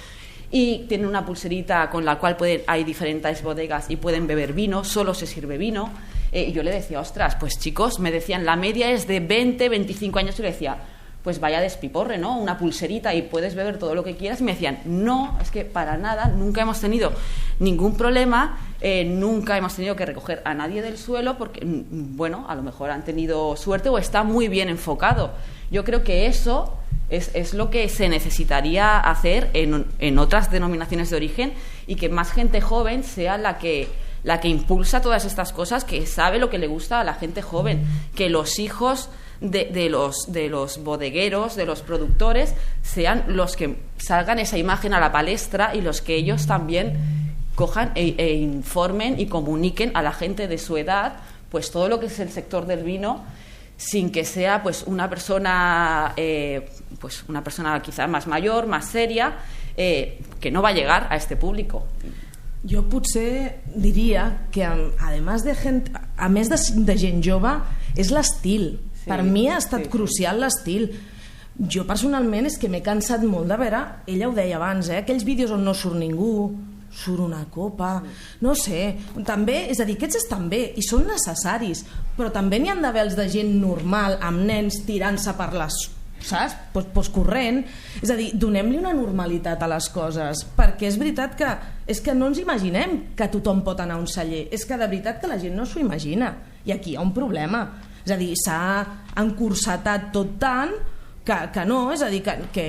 y tienen una pulserita con la cual hay diferentes bodegas y pueden beber vino, solo se sirve vino. Y yo le decía, ostras, pues chicos, me decían, la media es de 20, 25 años, y le decía, pues vaya despiporre, ¿no? Una pulserita y puedes beber todo lo que quieras. Y me decían, no, es que para nada, nunca hemos tenido ningún problema, nunca hemos tenido que recoger a nadie del suelo porque, bueno, a lo mejor han tenido suerte o está muy bien enfocado. Yo creo que eso es lo que se necesitaría hacer en otras denominaciones de origen y que más gente joven sea la que impulsa todas estas cosas, que sabe lo que le gusta a la gente joven, que los hijos de los bodegueros, de los productores, sean los que salgan esa imagen a la palestra y los que ellos también cojan e informen y comuniquen a la gente de su edad pues todo lo que es el sector del vino, sin que sea pues una persona quizá más mayor, más seria, que no va a llegar a este público. Jo potser diria que a més de gent jove és l'estil. Per mi ha estat crucial l'estil. Jo personalment és que m'he cansat molt de veure, ella ho deia abans, aquells vídeos on no surt ningú, surt una copa, no sé, també, és a dir, aquests estan bé i són necessaris, però també n'hi ha d'haver els de gent normal, amb nens tirant-se per les, saps? Postcorrent. És a dir, donem-li una normalitat a les coses, perquè és veritat que no ens imaginem que tothom pot anar a un celler, és que de veritat que la gent no s'ho imagina, i aquí hi ha un problema. És a dir, s'ha encursetat tot tant que no, és a dir, que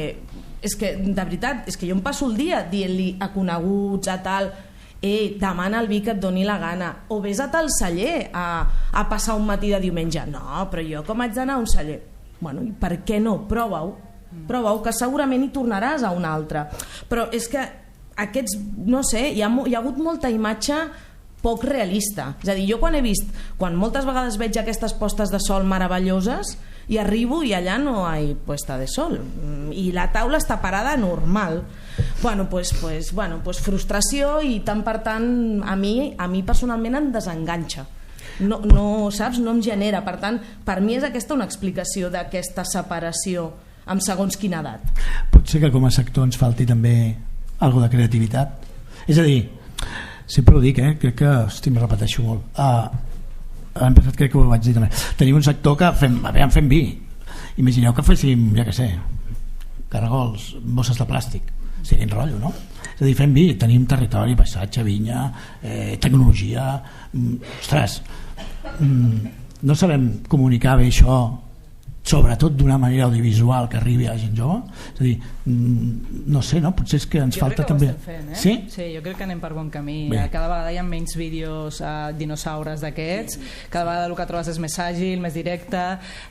és que de veritat, és que jo em passo el dia dient-li a coneguts, a tal, demana el vi que et doni la gana, o vés a tal celler a passar un matí de diumenge. No, però jo com haig d'anar a un celler? Bueno, i per què no? Prova-ho, que segurament hi tornaràs a un altre. Però és que aquests, no sé, hi ha hagut molta imatge poc realista. És a dir, jo quan moltes vegades veig aquestes postes de sol meravelloses i arribo i allà no hi ha puesta de sol i la taula està parada normal. Bueno, pues frustració, i tant per tant a mi personalment em desenganxa. No, saps? No em genera. Per tant, per mi és aquesta una explicació d'aquesta separació amb segons quina edat. Pot ser que com a sector ens falti també alguna de creativitat. És a dir, sempre ho dic, crec que em repeteixo molt. L'any passat crec que ho vaig dir també. Tenim un sector que fem vi. Imagineu que féssim, ja que sé, caragols, bosses de plàstic. Seria un rotllo, no? És a dir, fem vi, tenim territori, paisatge, vinya, tecnologia. Ostres, no sabem comunicar bé això, sobretot d'una manera audiovisual que arribi a la gent jove. És a dir, no sé, no? Potser és que ens falta també... Fent, Sí? Sí, jo crec que anem per bon camí. Bé. Cada vegada hi ha menys vídeos dinosaures d'aquests, cada vegada el que trobes és més àgil, més directe.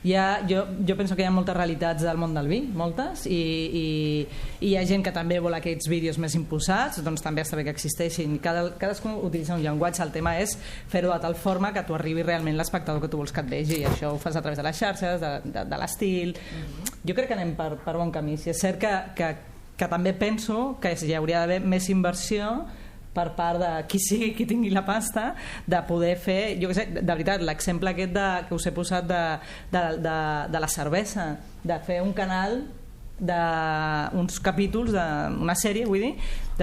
Jo penso que hi ha moltes realitats del món del vi, moltes, i hi ha gent que també vol aquests vídeos més impulsats, doncs també està bé que existeixin. Cadascú utilitza un llenguatge, el tema és fer-ho de tal forma que tu arribi realment l'espectador que tu vols que et vegi, i això ho fas a través de les xarxes, de l'estil. Jo crec que anem per bon camí. Si és cert que també penso que hi hauria d'haver més inversió per part de qui sigui, qui tingui la pasta, de poder fer, jo què sé, de veritat, l'exemple aquest que us he posat de la cervesa, de fer un canal d'uns capítols d'una sèrie, vull dir,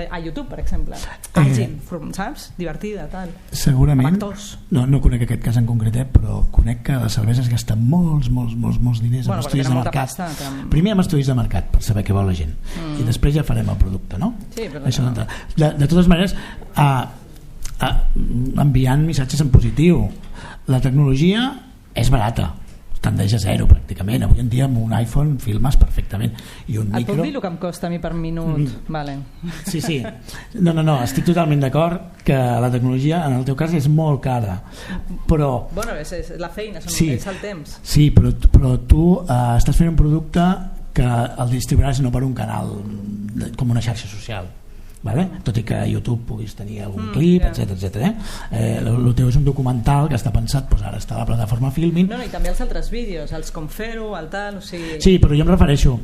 a YouTube, per exemple, saps? Divertida, tal. Segurament, no conec aquest cas en concret, però conec que la cervesa es gasta molts diners en estudis de mercat. Primer amb estudis de mercat, per saber què vol la gent, i després ja farem el producte, no? Sí, però de totes maneres, enviant missatges en positiu. La tecnologia és barata, tendeix a zero pràcticament. Avui en dia amb un iPhone filmes perfectament, i un micro... Et puc dir el que em costa a mi per minut? Vale. Sí. No, estic totalment d'acord que la tecnologia en el teu cas és molt cara, però... Bueno, és la feina, és el temps. Sí, però tu estàs fent un producte que el distribuiràs no per un canal com una xarxa social, vale? Tot i que a YouTube puguis tenir algun clip, etc. El teu és un documental que està pensat, doncs ara està a la plataforma Filmin. No, i també els altres vídeos, els com fer-ho, el tal, o sigui... Sí, però jo em refereixo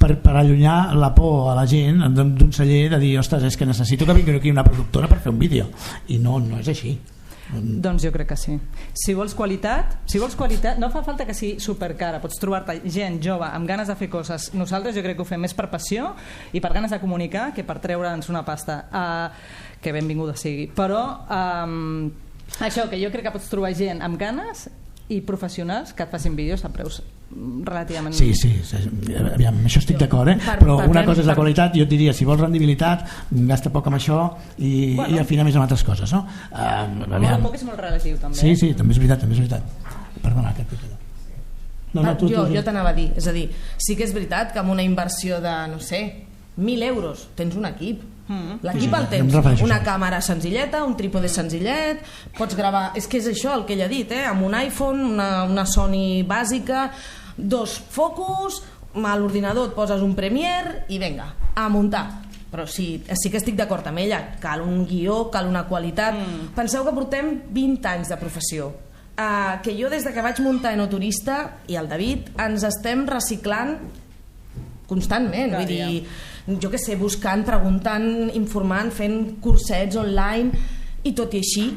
per allunyar la por a la gent d'un celler de dir, ostres, és que necessito que vingui aquí una productora per fer un vídeo, i no és així. Doncs jo crec que sí. Si vols qualitat, no fa falta que sigui supercara, pots trobar-te gent jove amb ganes de fer coses. Nosaltres jo crec que ho fem més per passió i per ganes de comunicar que per treure'ns una pasta, que benvinguda sigui. Però això, que jo crec que pots trobar gent amb ganes i professionals que et facin vídeos a preus relativament... Sí, aviam, això estic d'acord, però una cosa és la qualitat. Jo et diria, si vols rendibilitat, gasta poc amb això i afina més amb altres coses, no? Molt poc és molt relatiu, també. Sí, també és veritat. Perdona, aquest títol. Jo t'anava a dir, és a dir, sí que és veritat que amb una inversió de, no sé, 1.000 euros tens un equip. L'equip el tens, una càmera senzilleta, un trípode senzillet, pots gravar, és que és això el que ell ha dit, amb un iPhone, una Sony bàsica, 2 focus, a l'ordinador et poses un Premiere i vinga, a muntar. Però sí que estic d'acord amb ella, cal un guió, cal una qualitat. Penseu que portem 20 anys de professió, que jo des de que vaig muntar Enoturista i el David ens estem reciclant constantment, vull dir, jo què sé, buscant, preguntant, informant, fent cursets online, i tot i així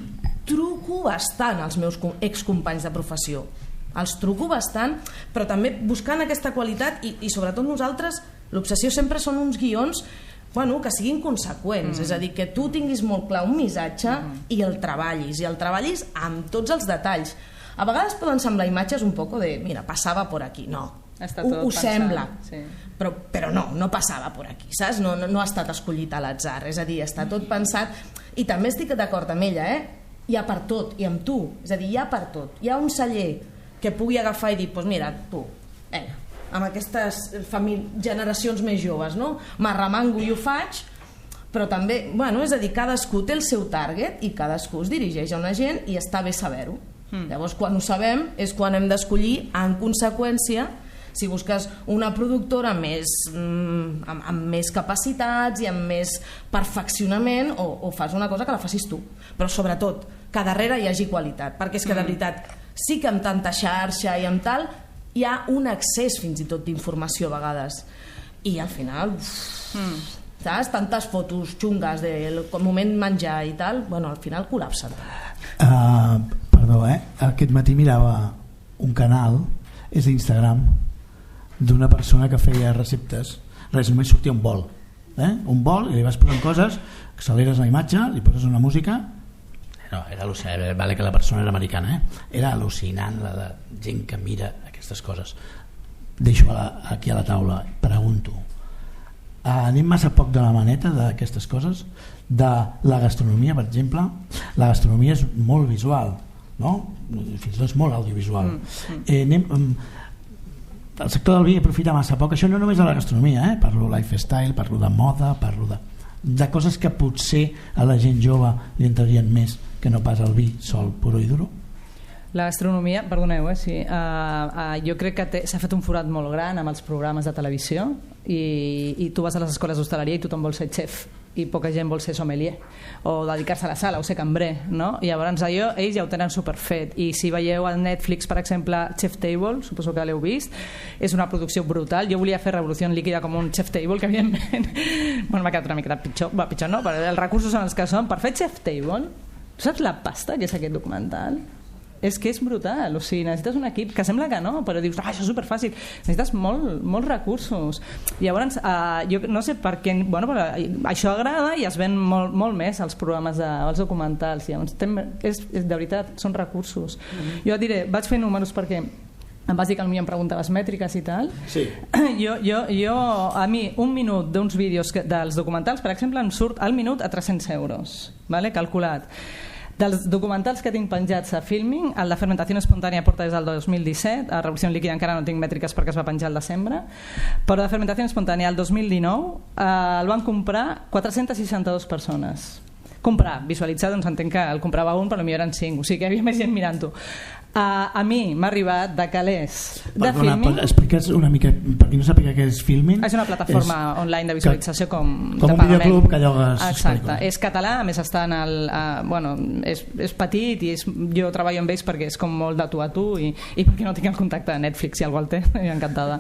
truco bastant als meus excompanys de professió. Els truco bastant, però també buscant aquesta qualitat i sobretot nosaltres, l'obsessió sempre són uns guions que siguin conseqüents, és a dir, que tu tinguis molt clar un missatge i el treballis amb tots els detalls. A vegades poden semblar imatges un poc de, mira, passava por aquí, no, ho sembla, però no passava por aquí, saps? No ha estat escollit a l'atzar, és a dir, està tot pensat, i també estic d'acord amb ella, hi ha per tot, i amb tu, és a dir, hi ha per tot, hi ha un celler que pugui agafar i dir, doncs mira, tu, vinga, amb aquestes generacions més joves, no? M'arremango i ho faig, però també, és a dir, cadascú té el seu target i cadascú es dirigeix a una gent i està bé saber-ho. Llavors, quan ho sabem, és quan hem d'escollir, en conseqüència, si busques una productora amb més capacitats i amb més perfeccionament, o fas una cosa que la facis tu. Però sobretot, que darrere hi hagi qualitat, perquè és que de veritat, sí que amb tanta xarxa i amb tal, hi ha un accés fins i tot d'informació a vegades, i al final saps? Tantes fotos xungues del moment menjar i tal, al final col·lapsen. Perdó, aquest matí mirava un canal, és d'Instagram, d'una persona que feia receptes, només sortia un bol, un bol, i li vas posant coses, acceleres la imatge, li poses una música. No, era al·lucinant, vale que la persona era americana, era al·lucinant la de gent que mira aquestes coses. Deixo aquí a la taula, pregunto, anem massa poc de la maneta d'aquestes coses, de la gastronomia, per exemple. La gastronomia és molt visual, no? Fins i tot és molt audiovisual. El sector del vi aprofita massa poc, això no només de la gastronomia, parlo lifestyle, parlo de moda, parlo de coses que potser a la gent jove li entrarien més que no pas el vi sol, puro i duro. La gastronomia, perdoneu, sí, jo crec que s'ha fet un forat molt gran amb els programes de televisió i tu vas a les escoles d'hostaleria i tothom vol ser xef i poca gent vol ser sommelier o dedicar-se a la sala o ser cambrer, no? I llavors ells ja ho tenen superfet, i si veieu al Netflix, per exemple, Chef Table, suposo que l'heu vist, és una producció brutal. Jo volia fer Revolució Líquida com un Chef Table, que evidentment m'ha quedat una mica pitjor, no, però els recursos són els que són. Per fer Chef Table, saps la pasta que és aquest documental? És que és brutal, o sigui, necessites un equip que sembla que no, però dius, això és superfàcil, necessites molts recursos. Llavors, jo no sé per què, però això agrada i es ven molt més als programes als documentals, llavors de veritat, són recursos. Jo et diré, vaig fer números perquè em vas dir que potser em preguntaves mètriques i tal. Sí. A mi un minut d'uns vídeos dels documentals, per exemple, em surt al minut a 300 euros, calculat. Dels documentals que tinc penjats a Filming, el de Fermentació Espontània porta des del 2017, a Revolució Líquida encara no tinc mètriques perquè es va penjar al desembre, però de Fermentació Espontània el 2019 el van comprar 462 persones. Comprar, visualitzar, doncs entenc que el comprava un, però potser eren 5, o sigui que hi havia més gent mirant-ho. A mi m'ha arribat de calés de Filming. Explica'ns una mica, per qui no sàpiga què és Filming. És una plataforma online de visualització com un videoclub que llogues. Exacte, és català, a més està en el és petit i jo treballo amb ells perquè és com molt de tu a tu i perquè no tinc el contacte de Netflix, si algú el té, encantada.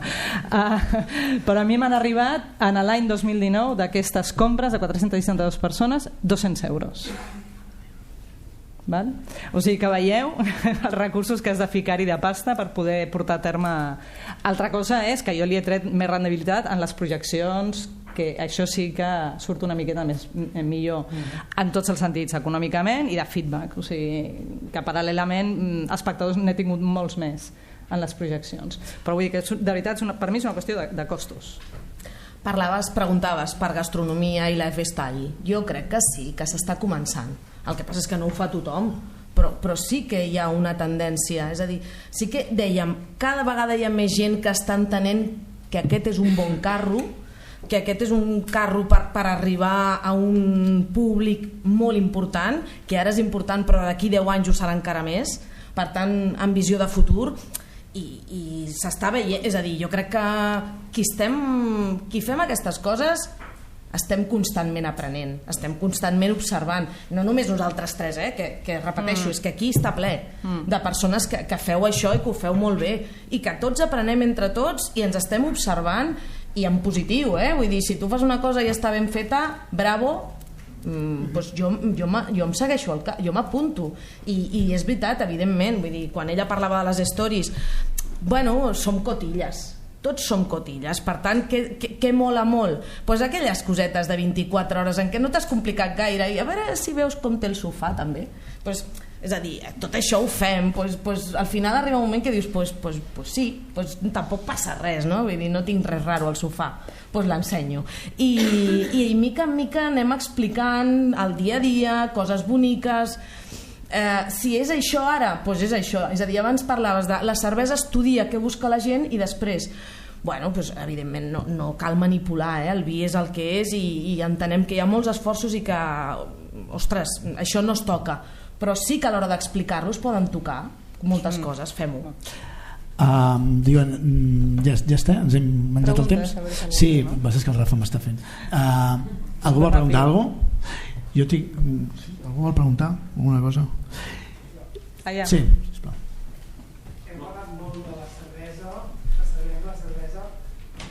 Però a mi m'han arribat en l'any 2019 d'aquestes compres de 462 persones 200 euros. Val? O sigui que veieu els recursos que has de ficar-hi de pasta per poder portar a terme. Altra cosa és que jo li he tret més rendibilitat en les projeccions, que això sí que surt una miqueta millor en tots els sentits, econòmicament i de feedback, o sigui que paral·lelament espectadors n'he tingut molts més en les projeccions, però vull dir que de veritat per mi és una qüestió de costos. Preguntaves per gastronomia i lifestyle. Jo crec que sí, que s'està començant. El que passa és que no ho fa tothom, però sí que hi ha una tendència, és a dir, sí que dèiem, cada vegada hi ha més gent que està entenent que aquest és un bon carro, que aquest és un carro per arribar a un públic molt important, que ara és important però d'aquí 10 anys ho serà encara més, per tant, amb visió de futur, i s'està veient, és a dir, jo crec que qui fem aquestes coses estem constantment aprenent, estem constantment observant, no només nosaltres tres, que repeteixo, és que aquí està ple de persones que feu això i que ho feu molt bé i que tots aprenem entre tots i ens estem observant i en positiu, vull dir, si tu fas una cosa i està ben feta, bravo, doncs jo em segueixo, jo m'apunto, i és veritat, evidentment, vull dir, quan ella parlava de les stories, bueno, som cotilles, tots som cotilles, per tant, què mola molt? Doncs aquelles cosetes de 24 hores en què no t'has complicat gaire i a veure si veus com té el sofà també, doncs, és a dir, tot això ho fem, doncs al final arriba un moment que dius sí, tampoc passa res, no? Vull dir, no tinc res raro al sofà, doncs l'ensenyo, i mica en mica anem explicant el dia a dia, coses boniques. Si és això ara, doncs és això, és a dir, abans parlaves de la cervesa estudia què busca la gent i després, bueno, doncs evidentment no cal manipular, el vi és el que és i entenem que hi ha molts esforços i que, ostres, això no es toca, però sí que a l'hora d'explicar-los poden tocar moltes coses, fem-ho. Diuen, ja està, ens hem menjat el temps? Sí, és que el Rafa m'està fent. Algú vol preguntar alguna cosa? Jo tinc... Algú vol preguntar alguna cosa? Sí, sisplau. Hem parlat molt de la cervesa,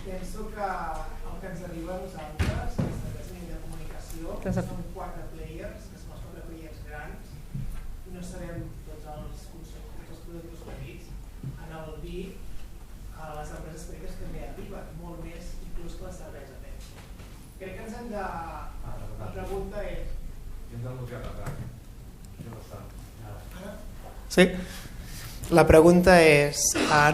penso que el que ens arriba a nosaltres, la cervesa a nivell de comunicació, són 4 players, que són els 4 players grans, i no sabem tots els productes petits. En el vi, les empreses petites també arriben, molt més inclús que la cervesa, penso. Crec que ens hem de... La pregunta és... Sí. La pregunta és,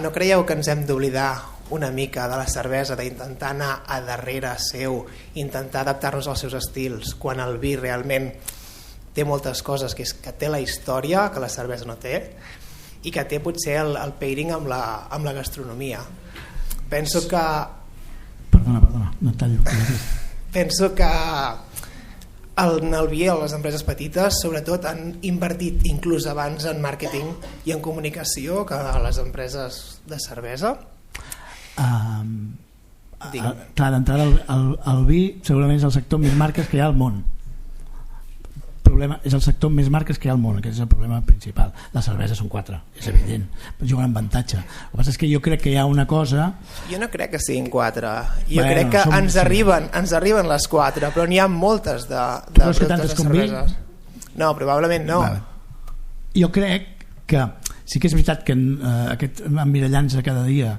no creieu que ens hem d'oblidar una mica de la cervesa, d'intentar anar a darrere seu, intentar adaptar-nos als seus estils, quan el vi realment té moltes coses, que és que té la història que la cervesa no té i que té potser el pairing amb la gastronomia. Penso que... Perdona, no et tallo. Penso que en el vi, les empreses petites sobretot han invertit inclús abans en màrqueting i en comunicació que les empreses de cervesa. Clar, d'entrada el vi segurament és el sector més marques que hi ha al món. És el sector més marques que hi ha al món, aquest és el problema principal. La cervesa són 4, és evident, és un gran avantatge. El que passa és que jo crec que hi ha una cosa... Jo no crec que siguin 4, jo crec que ens arriben les 4, però n'hi ha moltes de productes de cerveses. No, probablement no. Jo crec que sí que és veritat que aquest emmirallant-se cada dia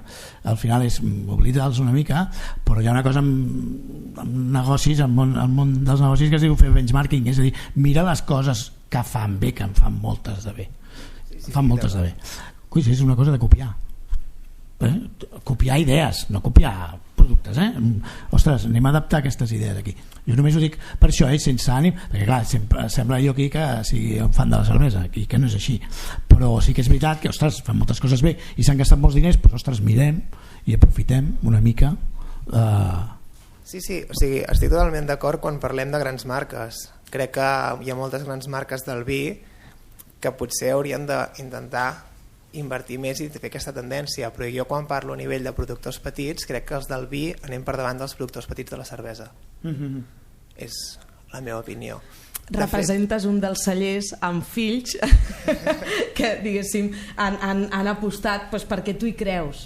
al final és oblidar-los una mica, però hi ha una cosa amb negocis, al món dels negocis, que es diu fer benchmarking, és a dir, mira les coses que fan bé, que en fan moltes de bé. Fan moltes de bé. És una cosa de copiar. Copiar idees, no copiar productes. Ostres, anem a adaptar aquestes idees aquí. Jo només ho dic per això, sense ànim, perquè clar, sempre sembla jo aquí que sigui un fan de la cervesa, i que no és així, però sí que és veritat que, ostres, fan moltes coses bé i s'han gastat molts diners, però ostres, mirem i aprofitem una mica. Sí, o sigui, estic totalment d'acord quan parlem de grans marques. Crec que hi ha moltes grans marques del vi que potser haurien d'intentar invertir més i fer aquesta tendència, però jo quan parlo a nivell de productors petits crec que els del vi anem per davant dels productors petits de la cervesa. És la meva opinió. Representes un dels cellers amb fills que, diguéssim, han apostat perquè tu hi creus.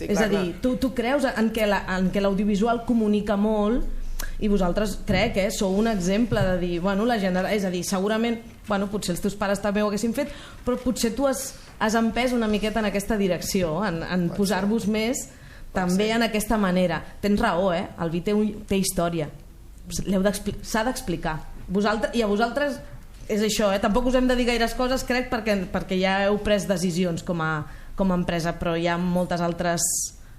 És a dir, tu creus en què l'audiovisual comunica molt i vosaltres crec que sou un exemple de dir, és a dir, segurament potser els teus pares també ho haguessin fet, però potser tu has empès una miqueta en aquesta direcció, en posar-vos més també en aquesta manera. Tens raó, el vi té història, s'ha d'explicar, i a vosaltres és això, tampoc us hem de dir gaires coses, crec, perquè ja heu pres decisions com a empresa, però hi ha moltes altres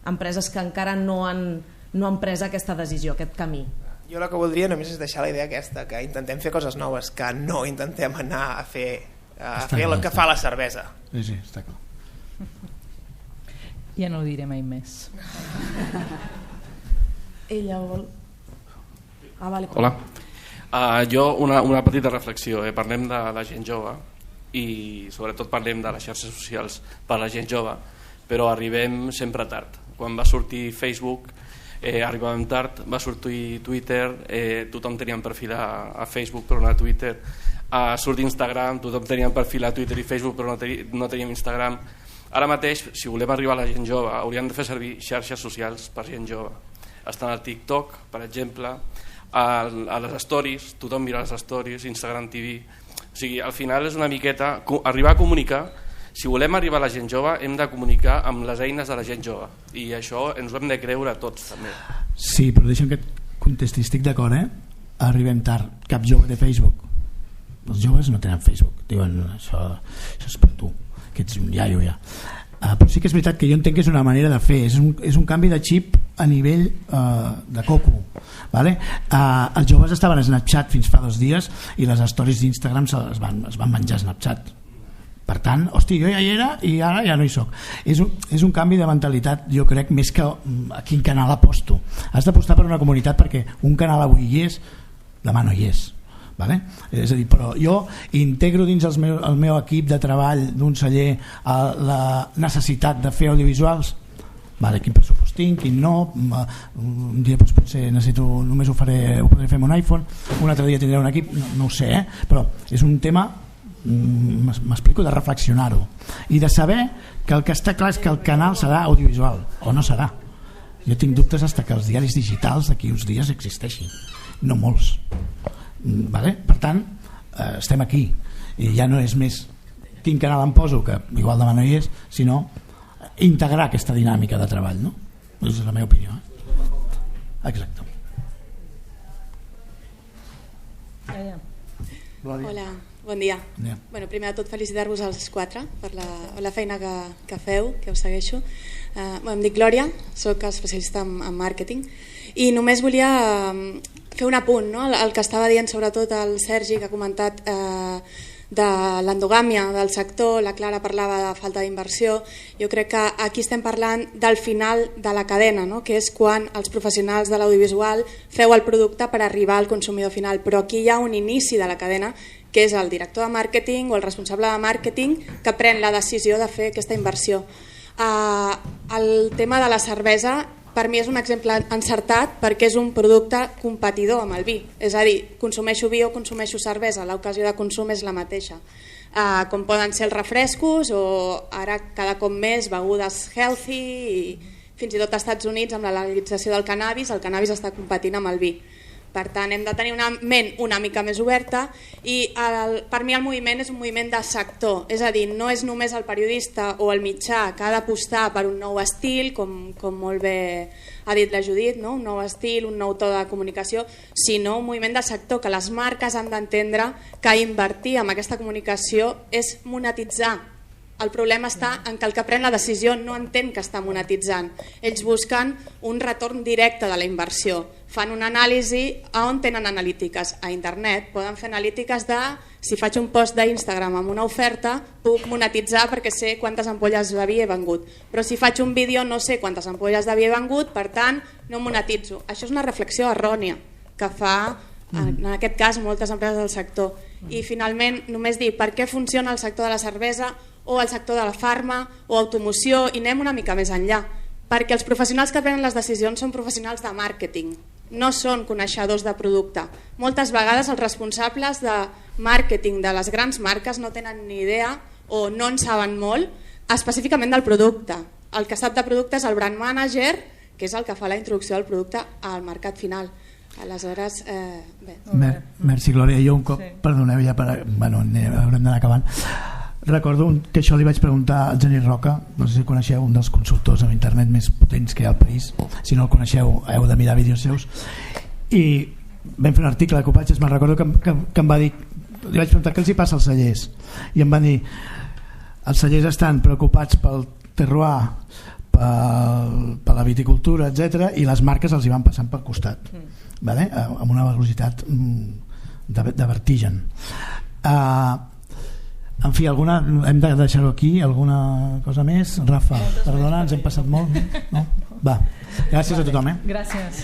empreses que encara no han pres aquesta decisió, aquest camí. Jo el que voldria només és deixar la idea aquesta, que intentem fer coses noves, que no intentem anar a fer el que fa la cervesa. Sí, està clar. Ja no ho diré mai més. Ella vol... Vale. Hola. Jo una petita reflexió. Parlem de la gent jove i sobretot parlem de les xarxes socials per a la gent jove, però arribem sempre tard. Quan va sortir Facebook arribàvem tard, va sortir Twitter, tothom tenia un perfil a Facebook però no a Twitter, surt Instagram, tothom tenia un perfil a Twitter i Facebook però no teníem Instagram. Ara mateix, si volem arribar a la gent jove, hauríem de fer servir xarxes socials per gent jove. estan al TikTok, per exemple, a les stories, tothom mira les stories, Instagram TV. O sigui, al final és una miqueta arribar a comunicar. Si volem arribar a la gent jove hem de comunicar amb les eines de la gent jove, i això ens ho hem de creure tots també. Sí, però deixa'm que et contesti, estic d'acord, arribem tard, cap jove té Facebook, els joves no tenen Facebook, diuen això és per tu, que ets un iaio ja. Però sí que és veritat que jo entenc que és una manera de fer, és un canvi de xip a nivell de coco, vale? Els joves estaven a Snapchat fins fa 2 dies i les stories d'Instagram es van menjar Snapchat. Per tant, hosti, jo ja hi era i ara ja no hi soc. És un canvi de mentalitat, jo crec, més que a quin canal aposto. Has d'apostar per una comunitat perquè un canal avui hi és, demà no hi és. Vale? És a dir, però jo integro dins el meu equip de treball d'un celler la necessitat de fer audiovisuals. Vale, quin pressupost tinc, quin no, un dia doncs, potser necessito, només ho podré fer amb un iPhone, un altre dia tindré un equip, no ho sé, però és un tema, m'explico, de reflexionar-ho i de saber que el que està clar és que el canal serà audiovisual o no serà. Jo tinc dubtes fins que els diaris digitals d'aquí uns dies existeixin, no molts, vale? Per tant estem aquí i ja no és més quin canal em poso, que igual demà no hi és, sinó integrar aquesta dinàmica de treball, no? És la meva opinió. Exacte. Hola, bon dia. Bueno, primer de tot felicitar-vos als 4 per la feina que feu, que us segueixo. Em dic Glòria, soc especialista en màrqueting i només volia fer un apunt, no? El que estava dient sobretot el Sergi, que ha comentat de l'endogàmia del sector, la Clara parlava de falta d'inversió. Jo crec que aquí estem parlant del final de la cadena, no? Que és quan els professionals de l'audiovisual feu el producte per arribar al consumidor final, però aquí hi ha un inici de la cadena que és el director de màrqueting o el responsable de màrqueting que pren la decisió de fer aquesta inversió. El tema de la cervesa per mi és un exemple encertat perquè és un producte competidor amb el vi, és a dir, consumeixo vi o consumeixo cervesa, l'ocasió de consum és la mateixa, com poden ser els refrescos o ara cada cop més begudes healthy i fins i tot als Estats Units amb la legalització del cannabis, el cannabis està competint amb el vi. Per tant, hem de tenir una ment una mica més oberta i per mi el moviment és un moviment de sector, és a dir, no és només el periodista o el mitjà que ha d'apostar per un nou estil, com molt bé ha dit la Judit, no? Un nou estil, un nou to de comunicació, sinó un moviment de sector que les marques han d'entendre que invertir en aquesta comunicació és monetitzar. El problema està en que el que pren la decisió no entén que està monetitzant. Ells busquen un retorn directe de la inversió. Fan una anàlisi a on tenen analítiques. A internet poden fer analítiques de si faig un post d'Instagram amb una oferta puc monetitzar perquè sé quantes ampolles de vi he vengut. Però si faig un vídeo no sé quantes ampolles de vi he vengut, per tant no monetitzo. Això és una reflexió errònia que fa en aquest cas moltes empreses del sector. I finalment només dir per què funciona el sector de la cervesa o el sector de la farma o automoció, i anem una mica més enllà, perquè els professionals que prenen les decisions són professionals de màrqueting, no són coneixedors de producte. Moltes vegades els responsables de màrqueting de les grans marques no tenen ni idea o no en saben molt específicament del producte. El que sap de producte és el brand manager, que és el que fa la introducció del producte al mercat final. Aleshores, bé. Merci, Glòria. Jo un cop, perdoneu, ja haurem d'anar acabant. Recordo que això li vaig preguntar al Genís Roca, no sé si coneixeu, un dels consultors en internet més potents que hi ha al país. Si no el coneixeu, heu de mirar vídeos seus. I vam fer un article de Copatges, me'n recordo que em va dir, li vaig preguntar què els hi passa als cellers, i em van dir els cellers estan preocupats pel terroir, per la viticultura, etc, i les marques els hi van passant pel costat, vale? Amb una velocitat de vertigen. En fi, hem de deixar-ho aquí. Alguna cosa més? Rafa, perdona, ens hem passat molt, no? Va, gràcies a tothom. Gràcies.